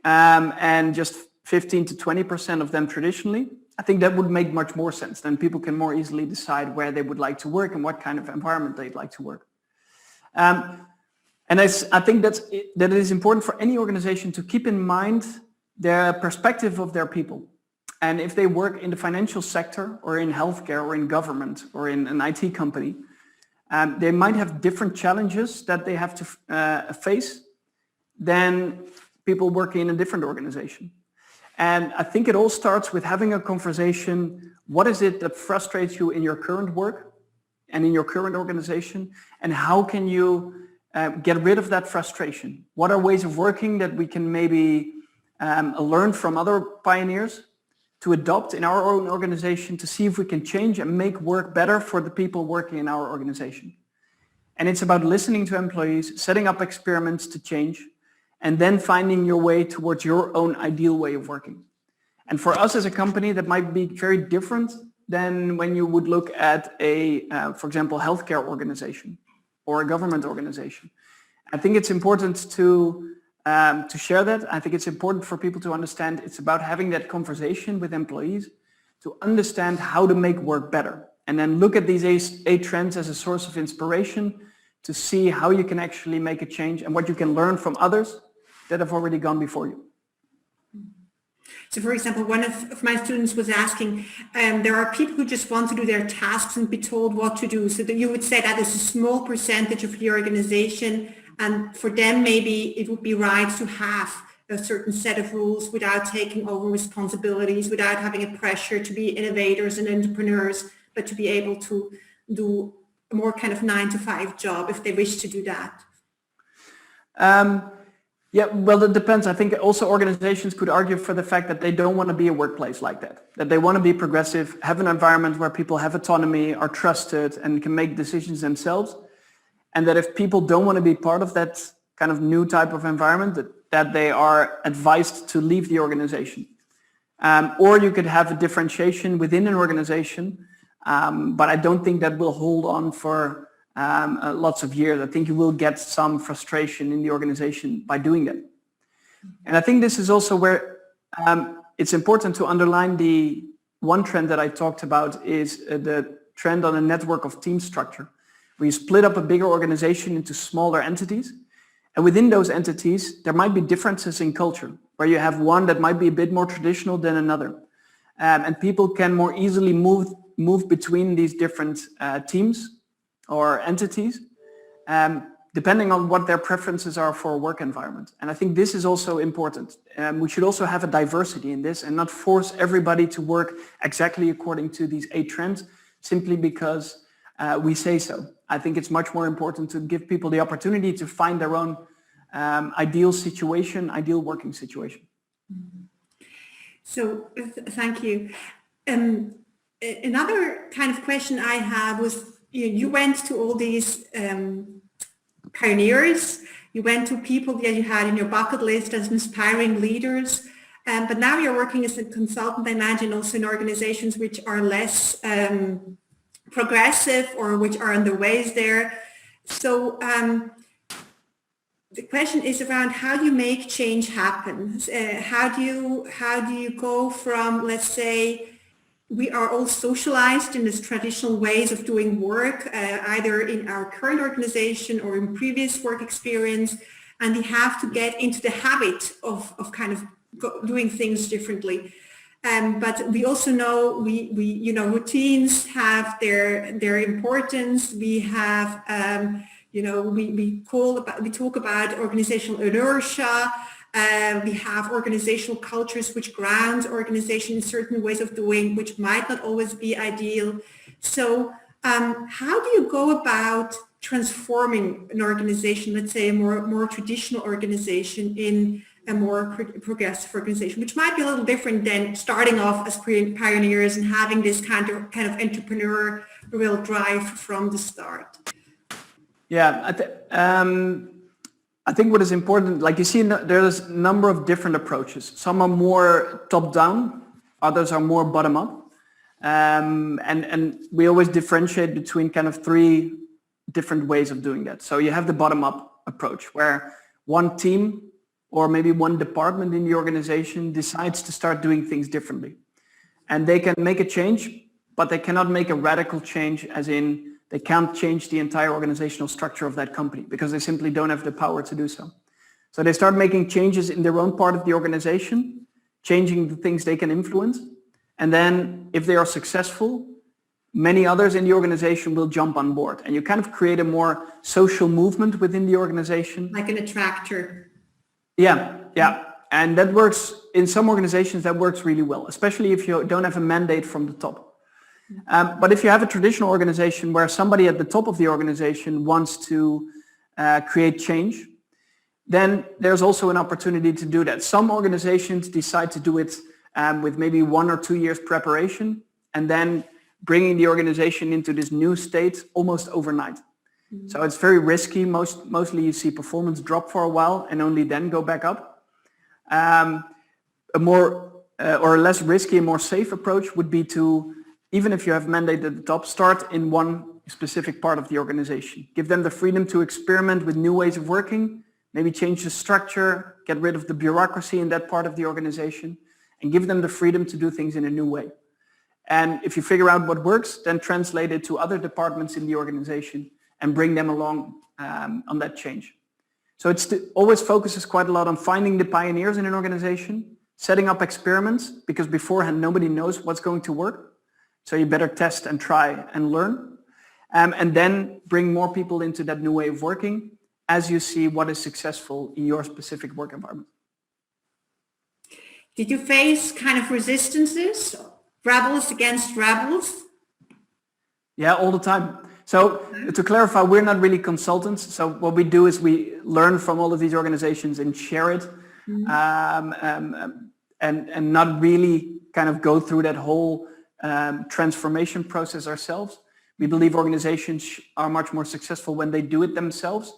and just 15 to 20% of them traditionally, I think that would make much more sense. Then people can more easily decide where they would like to work and what kind of environment they'd like to work. And I think that it is important for any organization to keep in mind the perspective of their people. And if they work in the financial sector or in healthcare or in government or in an IT company, they might have different challenges that they have to face than people working in a different organization. And I think it all starts with having a conversation. What is it that frustrates you in your current work and in your current organization? And how can you get rid of that frustration? What are ways of working that we can maybe learn from other pioneers to adopt in our own organization to see if we can change and make work better for the people working in our organization? And it's about listening to employees, setting up experiments to change, and then finding your way towards your own ideal way of working. And for us as a company, that might be very different than when you would look at a, for example, healthcare organization or a government organization. I think it's important to share that. I think it's important for people to understand it's about having that conversation with employees to understand how to make work better. And then look at these 8 trends as a source of inspiration to see how you can actually make a change and what you can learn from others that have already gone before you. So for example, one of my students was asking, there are people who just want to do their tasks and be told what to do. So that you would say that is a small percentage of the organization, and for them maybe it would be right to have a certain set of rules without taking over responsibilities, without having a pressure to be innovators and entrepreneurs, but to be able to do a more kind of 9-to-5 job if they wish to do that. Yeah, well, it depends. I think also organizations could argue for the fact that they don't want to be a workplace like that they want to be progressive, have an environment where people have autonomy, are trusted, and can make decisions themselves. And that if people don't want to be part of that kind of new type of environment, that they are advised to leave the organization. Or you could have a differentiation within an organization, but I don't think that will hold on for lots of years. I think you will get some frustration in the organization by doing that. And I think this is also where it's important to underline the one trend that I talked about is the trend on a network of team structure, where you split up a bigger organization into smaller entities. And within those entities, there might be differences in culture, where you have one that might be a bit more traditional than another. And people can more easily move between these different teams or entities, depending on what their preferences are for a work environment. And I think this is also important. We should also have a diversity in this and not force everybody to work exactly according to these 8 trends, simply because we say so. I think it's much more important to give people the opportunity to find their own ideal situation, ideal working situation. So thank you. Another kind of question I have was, you went to all these pioneers, you went to people that you had in your bucket list as inspiring leaders, but now you're working as a consultant, I imagine, also in organizations which are less progressive or which are on the ways there. So the question is around how do you make change happen? How do you go from, let's say, we are all socialized in this traditional ways of doing work, either in our current organization or in previous work experience, and we have to get into the habit of kind of doing things differently. But we also know routines have their importance. We have we talk about organizational inertia. We have organizational cultures which ground organization in certain ways of doing, which might not always be ideal. So how do you go about transforming an organization, let's say a more traditional organization, in a more progressive organization, which might be a little different than starting off as pioneers and having this kind of entrepreneurial drive from the start? Yeah, I think what is important, like you see, there's a number of different approaches. Some are more top-down, others are more bottom-up. And we always differentiate between kind of 3 different ways of doing that. So you have the bottom-up approach, where one team or maybe one department in the organization decides to start doing things differently. And they can make a change, but they cannot make a radical change, as in they can't change the entire organizational structure of that company because they simply don't have the power to do so. So they start making changes in their own part of the organization, changing the things they can influence. And then if they are successful, many others in the organization will jump on board, and you kind of create a more social movement within the organization. Like an attractor. Yeah, yeah. And that works in some organizations, that works really well, especially if you don't have a mandate from the top. But if you have a traditional organization where somebody at the top of the organization wants to create change, then there's also an opportunity to do that. Some organizations decide to do it with maybe 1 or 2 years preparation, and then bringing the organization into this new state almost overnight. So it's very risky. Mostly you see performance drop for a while and only then go back up. A more or a less risky and more safe approach would be to, even if you have mandate at the top, start in one specific part of the organization. Give them the freedom to experiment with new ways of working, maybe change the structure, get rid of the bureaucracy in that part of the organization, and give them the freedom to do things in a new way. And if you figure out what works, then translate it to other departments in the organization and bring them along on that change. So it always focuses quite a lot on finding the pioneers in an organization, setting up experiments, because beforehand nobody knows what's going to work. So you better test and try and learn. And then bring more people into that new way of working as you see what is successful in your specific work environment. Did you face kind of resistances, rebels against rebels? Yeah, all the time. So to clarify, we're not really consultants. So what we do is we learn from all of these organizations and share it, and not really kind of go through that whole transformation process ourselves. We believe organizations are much more successful when they do it themselves.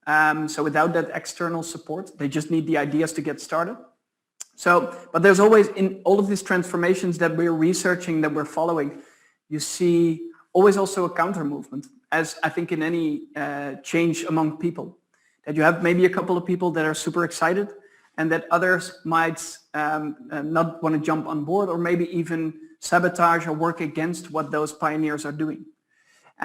So without that external support, they just need the ideas to get started. So, but there's always, in all of these transformations that we're researching, that we're following, you see always also a counter movement, as I think in any change among people, that you have maybe a couple of people that are super excited and that others might not want to jump on board, or maybe even sabotage or work against what those pioneers are doing.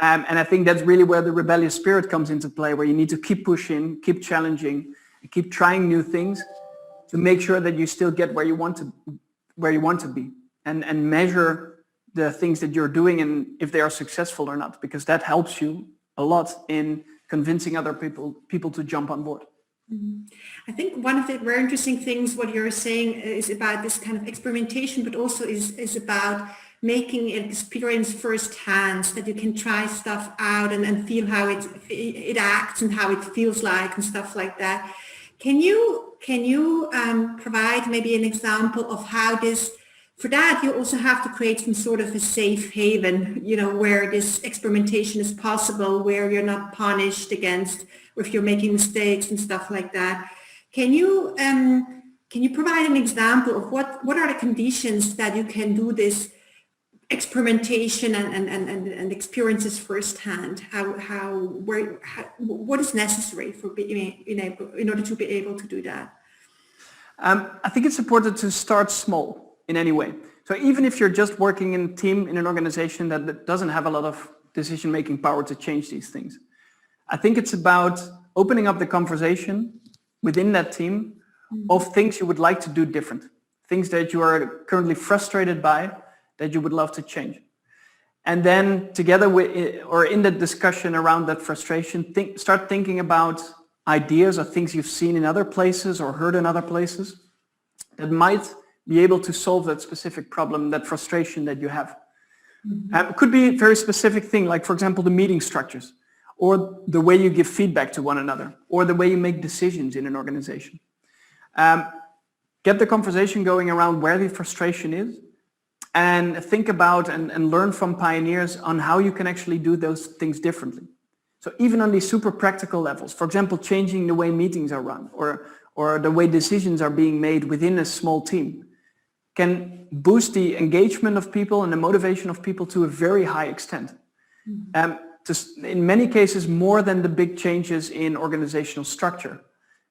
And I think that's really where the rebellious spirit comes into play, where you need to keep pushing, keep challenging, and keep trying new things to make sure that you still get where you want to be, and measure the things that you're doing and if they are successful or not, because that helps you a lot in convincing other people to jump on board. I think one of the very interesting things what you're saying is about this kind of experimentation, but also is about making an experience firsthand, so that you can try stuff out and feel how it acts and how it feels like and stuff like that. Can you provide maybe an example of how this? For that, you also have to create some sort of a safe haven, where this experimentation is possible, where you're not punished against if you're making mistakes and stuff like that. Can you provide an example of what are the conditions that you can do this experimentation and experiences firsthand? What is necessary for being in order to be able to do that? I think it's important to start small in any way. So even if you're just working in a team, in an organization that doesn't have a lot of decision-making power to change these things, I think it's about opening up the conversation within that team of things you would like to do different, things that you are currently frustrated by, that you would love to change. And then together with, or in that discussion around that frustration, start thinking about ideas or things you've seen in other places or heard in other places that might be able to solve that specific problem, that frustration that you have. It could be a very specific thing, like for example, the meeting structures, or the way you give feedback to one another, or the way you make decisions in an organization. Get the conversation going around where the frustration is, and think about and learn from pioneers on how you can actually do those things differently. So even on these super practical levels, for example, changing the way meetings are run, or the way decisions are being made within a small team, can boost the engagement of people and the motivation of people to a very high extent. In many cases, more than the big changes in organizational structure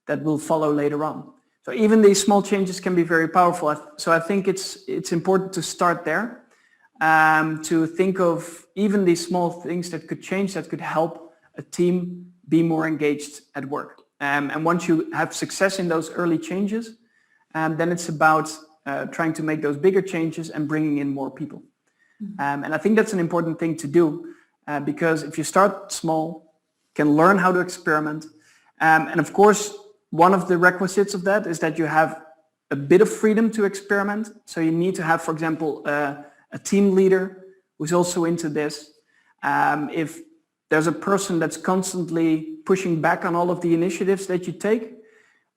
that will follow later on. So even these small changes can be very powerful. So I think it's important to start there, to think of even these small things that could change, that could help a team be more engaged at work. And once you have success in those early changes, then it's about trying to make those bigger changes and bringing in more people. And I think that's an important thing to do because if you start small, you can learn how to experiment. And of course, one of the requisites of that is that you have a bit of freedom to experiment. So you need to have, for example, a team leader who's also into this. If there's a person that's constantly pushing back on all of the initiatives that you take,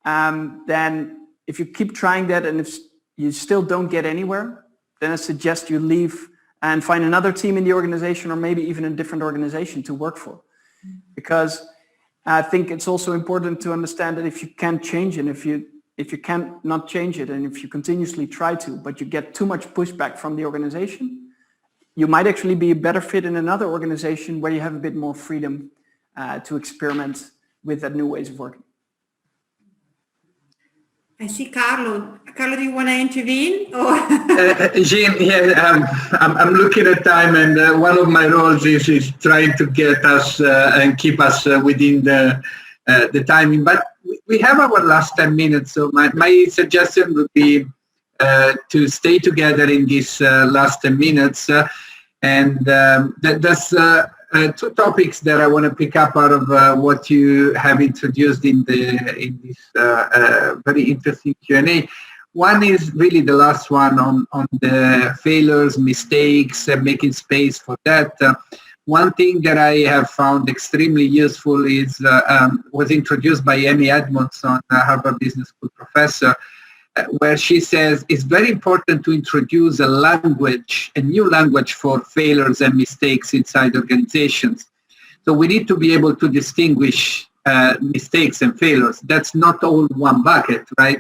then if you keep trying that and if you still don't get anywhere, then I suggest you leave and find another team in the organization or maybe even a different organization to work for. Because I think it's also important to understand that if you can't change it, if you can't not change it, and if you continuously try to, but you get too much pushback from the organization, you might actually be a better fit in another organization where you have a bit more freedom to experiment with that new ways of working. I see Carlo. Carlo, do you want to intervene? Jim, yeah, I'm looking at time, and one of my roles is trying to get us and keep us within the timing. But we have our last 10 minutes, so my suggestion would be to stay together in these last 10 minutes. And there's two topics that I want to pick up out of what you have introduced in this very interesting Q&A. One is really the last one on the failures, mistakes, and making space for that. One thing that I have found extremely useful is was introduced by Amy Edmondson, a Harvard Business School professor, where she says it's very important to introduce a new language for failures and mistakes inside organizations. So we need to be able to distinguish mistakes and failures. That's not all one bucket, right?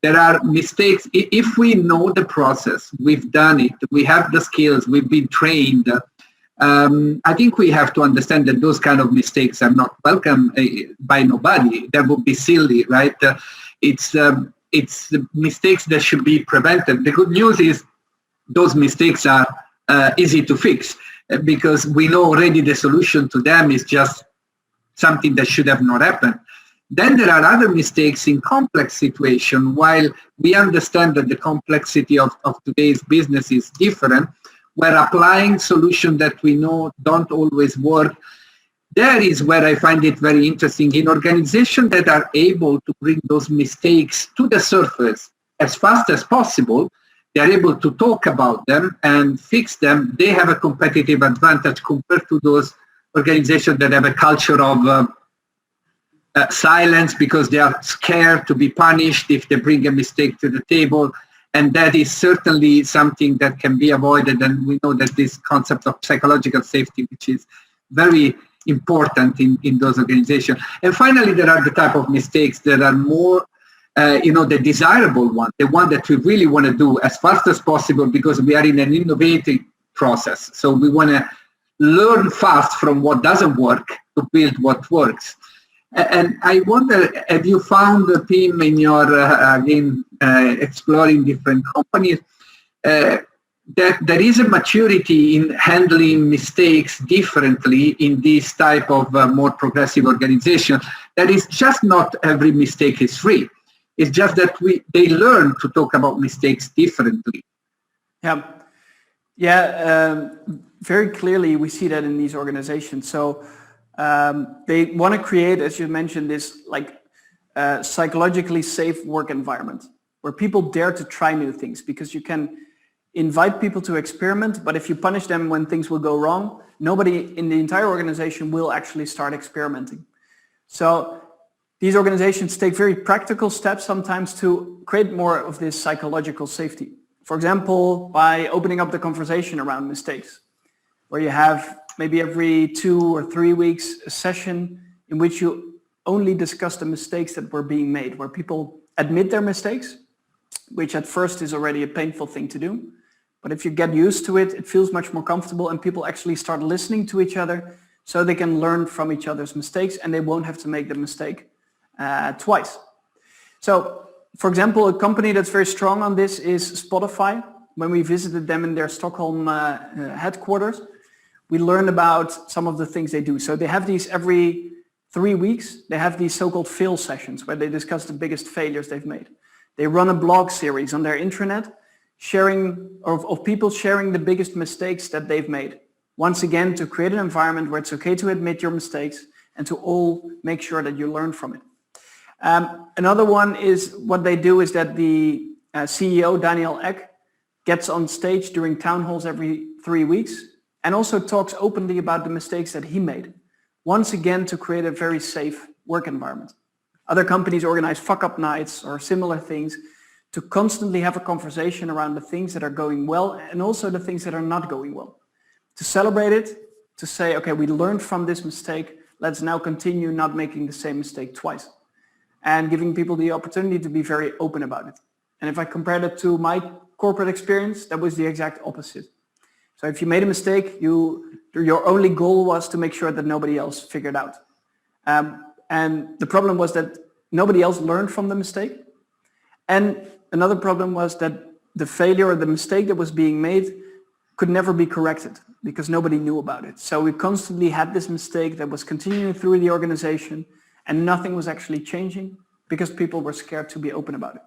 There are mistakes. If we know the process, we've done it, we have the skills, we've been trained, I think we have to understand that those kind of mistakes are not welcome by nobody. That would be silly, right? It's the mistakes that should be prevented. The good news is those mistakes are easy to fix because we know already the solution to them is just something that should have not happened. Then there are other mistakes in complex situations. While we understand that the complexity of today's business is different, we're applying solutions that we know don't always work. There is where I find it very interesting. In organizations that are able to bring those mistakes to the surface as fast as possible, they are able to talk about them and fix them. They have a competitive advantage compared to those organizations that have a culture of silence because they are scared to be punished if they bring a mistake to the table. And that is certainly something that can be avoided. And we know that this concept of psychological safety, which is very important in those organizations. And finally, there are the type of mistakes that are more, the desirable one, the one that we really want to do as fast as possible because we are in an innovative process. So we want to learn fast from what doesn't work to build what works. And I wonder, have you found a team in your, exploring different companies, that there is a maturity in handling mistakes differently in this type of more progressive organization? That is just not every mistake is free. It's just that they learn to talk about mistakes differently. Very clearly we see that in these organizations. So they want to create, as you mentioned, this psychologically safe work environment where people dare to try new things, because you can invite people to experiment, but if you punish them when things will go wrong, nobody in the entire organization will actually start experimenting. So these organizations take very practical steps sometimes to create more of this psychological safety. For example, by opening up the conversation around mistakes, where you have maybe every 2 or 3 weeks a session in which you only discuss the mistakes that were being made, where people admit their mistakes, which at first is already a painful thing to do. But if you get used to it, it feels much more comfortable and people actually start listening to each other so they can learn from each other's mistakes and they won't have to make the mistake twice. So, for example, a company that's very strong on this is Spotify. When we visited them in their Stockholm headquarters, we learned about some of the things they do. So they have these every 3 weeks. They have these so-called fail sessions where they discuss the biggest failures they've made. They run a blog series on their intranet of people sharing the biggest mistakes that they've made. Once again, to create an environment where it's okay to admit your mistakes and to all make sure that you learn from it. Another one is what they do is that the CEO, Daniel Ek, gets on stage during town halls every 3 weeks and also talks openly about the mistakes that he made. Once again, to create a very safe work environment. Other companies organize fuck-up nights or similar things to constantly have a conversation around the things that are going well and also the things that are not going well. To celebrate it, to say, okay, we learned from this mistake, let's now continue not making the same mistake twice. And giving people the opportunity to be very open about it. And if I compare that to my corporate experience, that was the exact opposite. So if you made a mistake, your only goal was to make sure that nobody else figured out. And the problem was that nobody else learned from the mistake. And another problem was that the failure or the mistake that was being made could never be corrected because nobody knew about it. So we constantly had this mistake that was continuing through the organization and nothing was actually changing because people were scared to be open about it.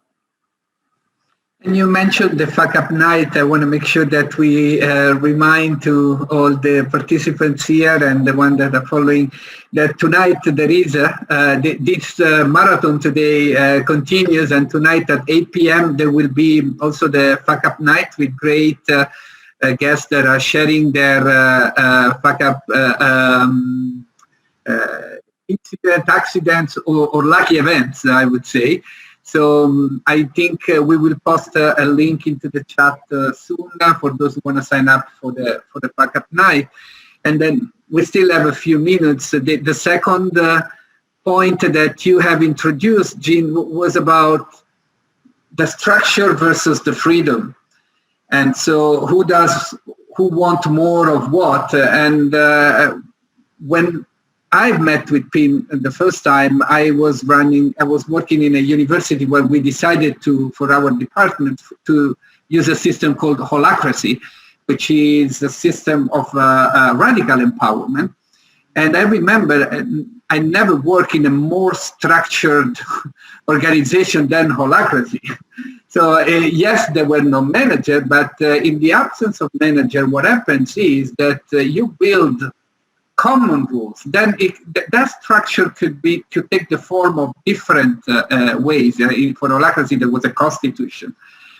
And you mentioned the fuck up night. I want to make sure that we remind to all the participants here and the ones that are following that tonight there is this marathon today continues, and tonight at 8 p.m. there will be also the fuck up night with great guests that are sharing their fuck up accidents or lucky events, I would say. So I think we will post a link into the chat soon for those who want to sign up for the backup night. And then we still have a few minutes. The second point that you have introduced, Jim, was about the structure versus the freedom. And so who want more of what? And when I met with Pim the first time, I was working in a university where we decided for our department to use a system called holacracy, which is a system of radical empowerment. And I remember I never worked in a more structured organization than holacracy. So yes, there were no manager, but in the absence of manager, what happens is that you build common rules. Then that structure could take the form of different ways. For holacracy, there was a constitution.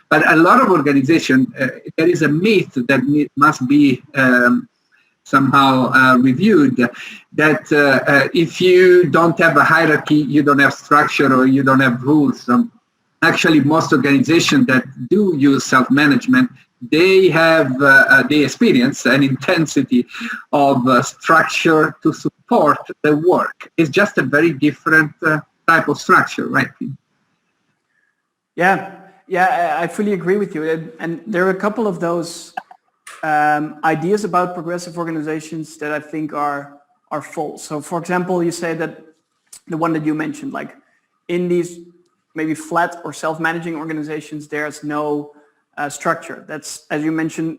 But a lot of organizations, there is a myth that must be somehow reviewed, that if you don't have a hierarchy, you don't have structure or you don't have rules. Actually, most organizations that do use self-management, they experience an intensity of structure to support the work. It's just a very different type of structure, right? Yeah, I fully agree with you. And there are a couple of those ideas about progressive organizations that I think are false. So for example, you say that the one that you mentioned, like in these maybe flat or self-managing organizations, there's no structure. That's, as you mentioned,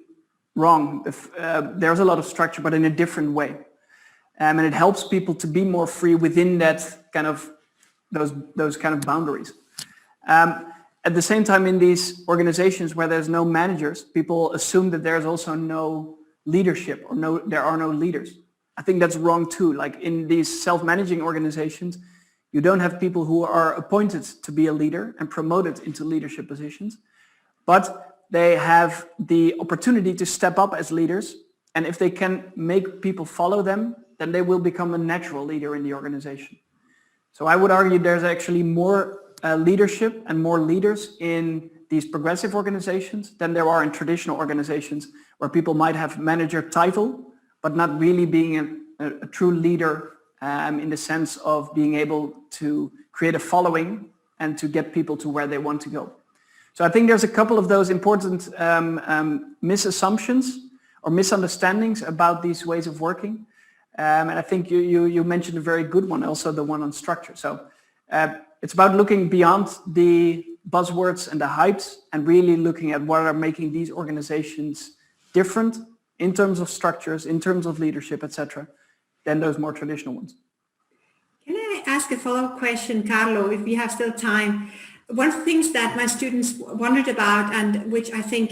wrong. There's a lot of structure, but in a different way. And it helps people to be more free within that kind of, those kind of boundaries. At the same time, in these organizations where there's no managers, people assume that there's also no leadership or there are no leaders. I think that's wrong too. Like in these self-managing organizations, you don't have people who are appointed to be a leader and promoted into leadership positions, but they have the opportunity to step up as leaders. And if they can make people follow them, then they will become a natural leader in the organization. So I would argue there's actually more leadership and more leaders in these progressive organizations than there are in traditional organizations where people might have manager title, but not really being a true leader in the sense of being able to create a following and to get people to where they want to go. So I think there's a couple of those important misassumptions or misunderstandings about these ways of working. And I think you mentioned a very good one, also the one on structure. So it's about looking beyond the buzzwords and the hypes and really looking at what are making these organizations different in terms of structures, in terms of leadership, etc., than those more traditional ones. Can I ask a follow-up question, Carlo, if we have still time? one of the things that my students wondered about, and which I think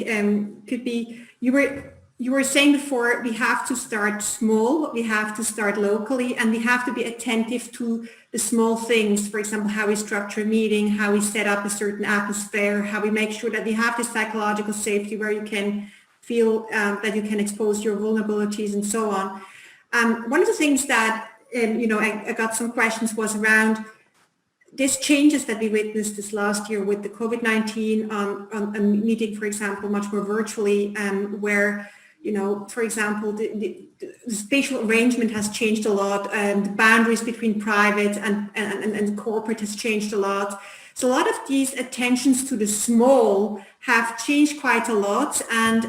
could be, you were saying before, we have to start small, we have to start locally, and we have to be attentive to the small things. For example, how we structure a meeting, how we set up a certain atmosphere, how we make sure that we have the psychological safety where you can feel that you can expose your vulnerabilities and so on. One of the things that, I got some questions was around these changes that we witnessed this last year with the COVID-19 on meeting, for example, much more virtually, where, for example, the spatial arrangement has changed a lot, and the boundaries between private and corporate has changed a lot. So a lot of these attentions to the small have changed quite a lot, and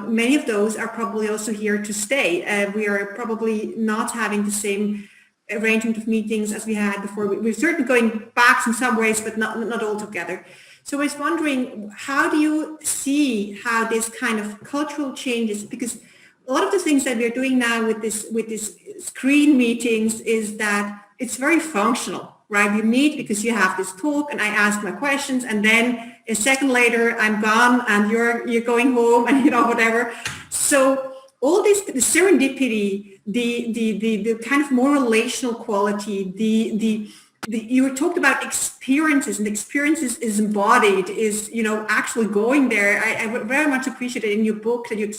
many of those are probably also here to stay. We are probably not having the same arrangement of meetings as we had before. We're certainly going back in some ways, but not altogether. So I was wondering, how do you see how this kind of cultural changes? Because a lot of the things that we're doing now with this screen meetings is that it's very functional, right? You meet because you have this talk, and I ask my questions, and then a second later I'm gone, and you're going home, and whatever. So all this, the serendipity, the kind of more relational quality, you talked about experiences, and experiences is embodied, is, actually going there. I very much appreciate it in your book that you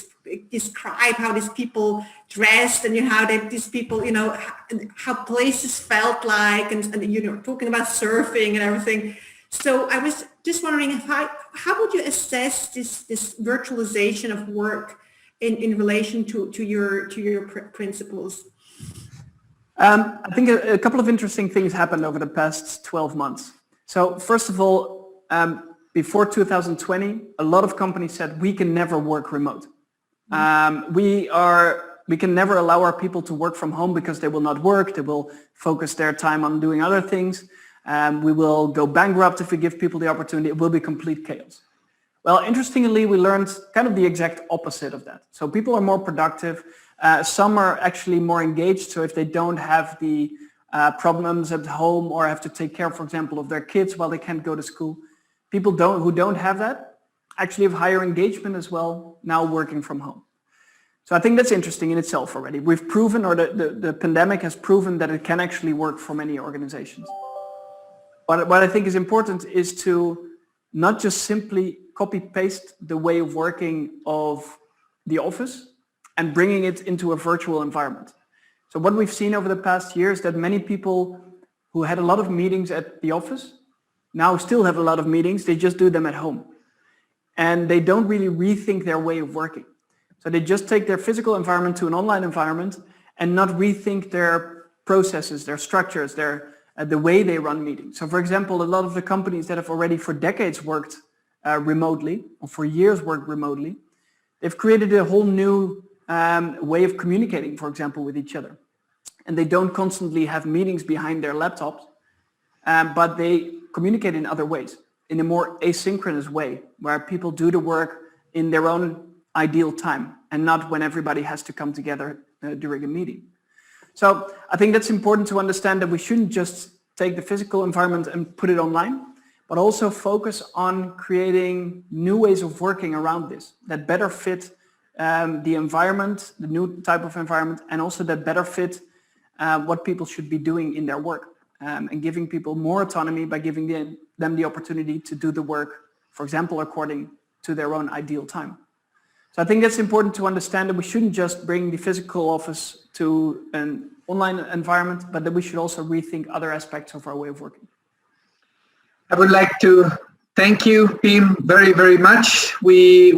describe how these people dressed, and how these people, how places felt like, and talking about surfing and everything. So I was just wondering, how would you assess this virtualization of work in relation to your principles? I think a couple of interesting things happened over the past 12 months. So first of all, before 2020, a lot of companies said we can never work remote. We can never allow our people to work from home because they will not work. They will focus their time on doing other things. We will go bankrupt if we give people the opportunity. It will be complete chaos. Well, interestingly, we learned kind of the exact opposite of that. So people are more productive. Some are actually more engaged. So if they don't have the problems at home or have to take care, for example, of their kids while they can't go to school, people who don't have that actually have higher engagement as well now working from home. So I think that's interesting in itself already. We've proven, or the pandemic has proven, that it can actually work for many organizations. But what I think is important is to not just simply copy-paste the way of working of the office and bringing it into a virtual environment. So what we've seen over the past year is that many people who had a lot of meetings at the office now still have a lot of meetings, they just do them at home. And they don't really rethink their way of working. So they just take their physical environment to an online environment and not rethink their processes, their structures, the way they run meetings. So for example, a lot of the companies that have already for decades worked remotely, or for years worked remotely, they've created a whole new way of communicating, for example, with each other. And they don't constantly have meetings behind their laptops, but they communicate in other ways, in a more asynchronous way, where people do the work in their own ideal time and not when everybody has to come together during a meeting. So I think that's important to understand, that we shouldn't just take the physical environment and put it online, but also focus on creating new ways of working around this that better fit the environment, the new type of environment, and also that better fit what people should be doing in their work, and giving people more autonomy by giving them the opportunity to do the work, for example, according to their own ideal time. So I think that's important to understand, that we shouldn't just bring the physical office to an online environment, but that we should also rethink other aspects of our way of working. I would like to thank you, Pim, very, very much. We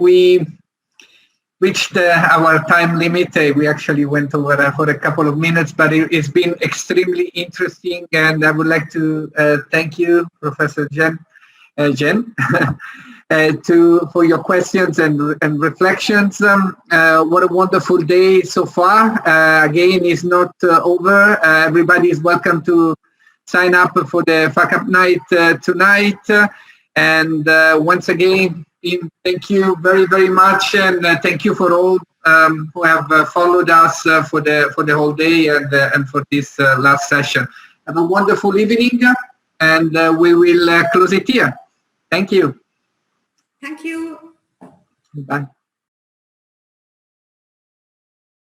reached our time limit. We actually went over for a couple of minutes, but it's been extremely interesting. And I would like to thank you, Professor Jen, for your questions and reflections. What a wonderful day so far. Again, it's not over. Everybody is welcome to sign up for the Fuck Up Night tonight. And once again, thank you very, very much. And thank you for all who have followed us for the whole day and for this last session. Have a wonderful evening. and we will close it here. Thank you. Thank you. Bye.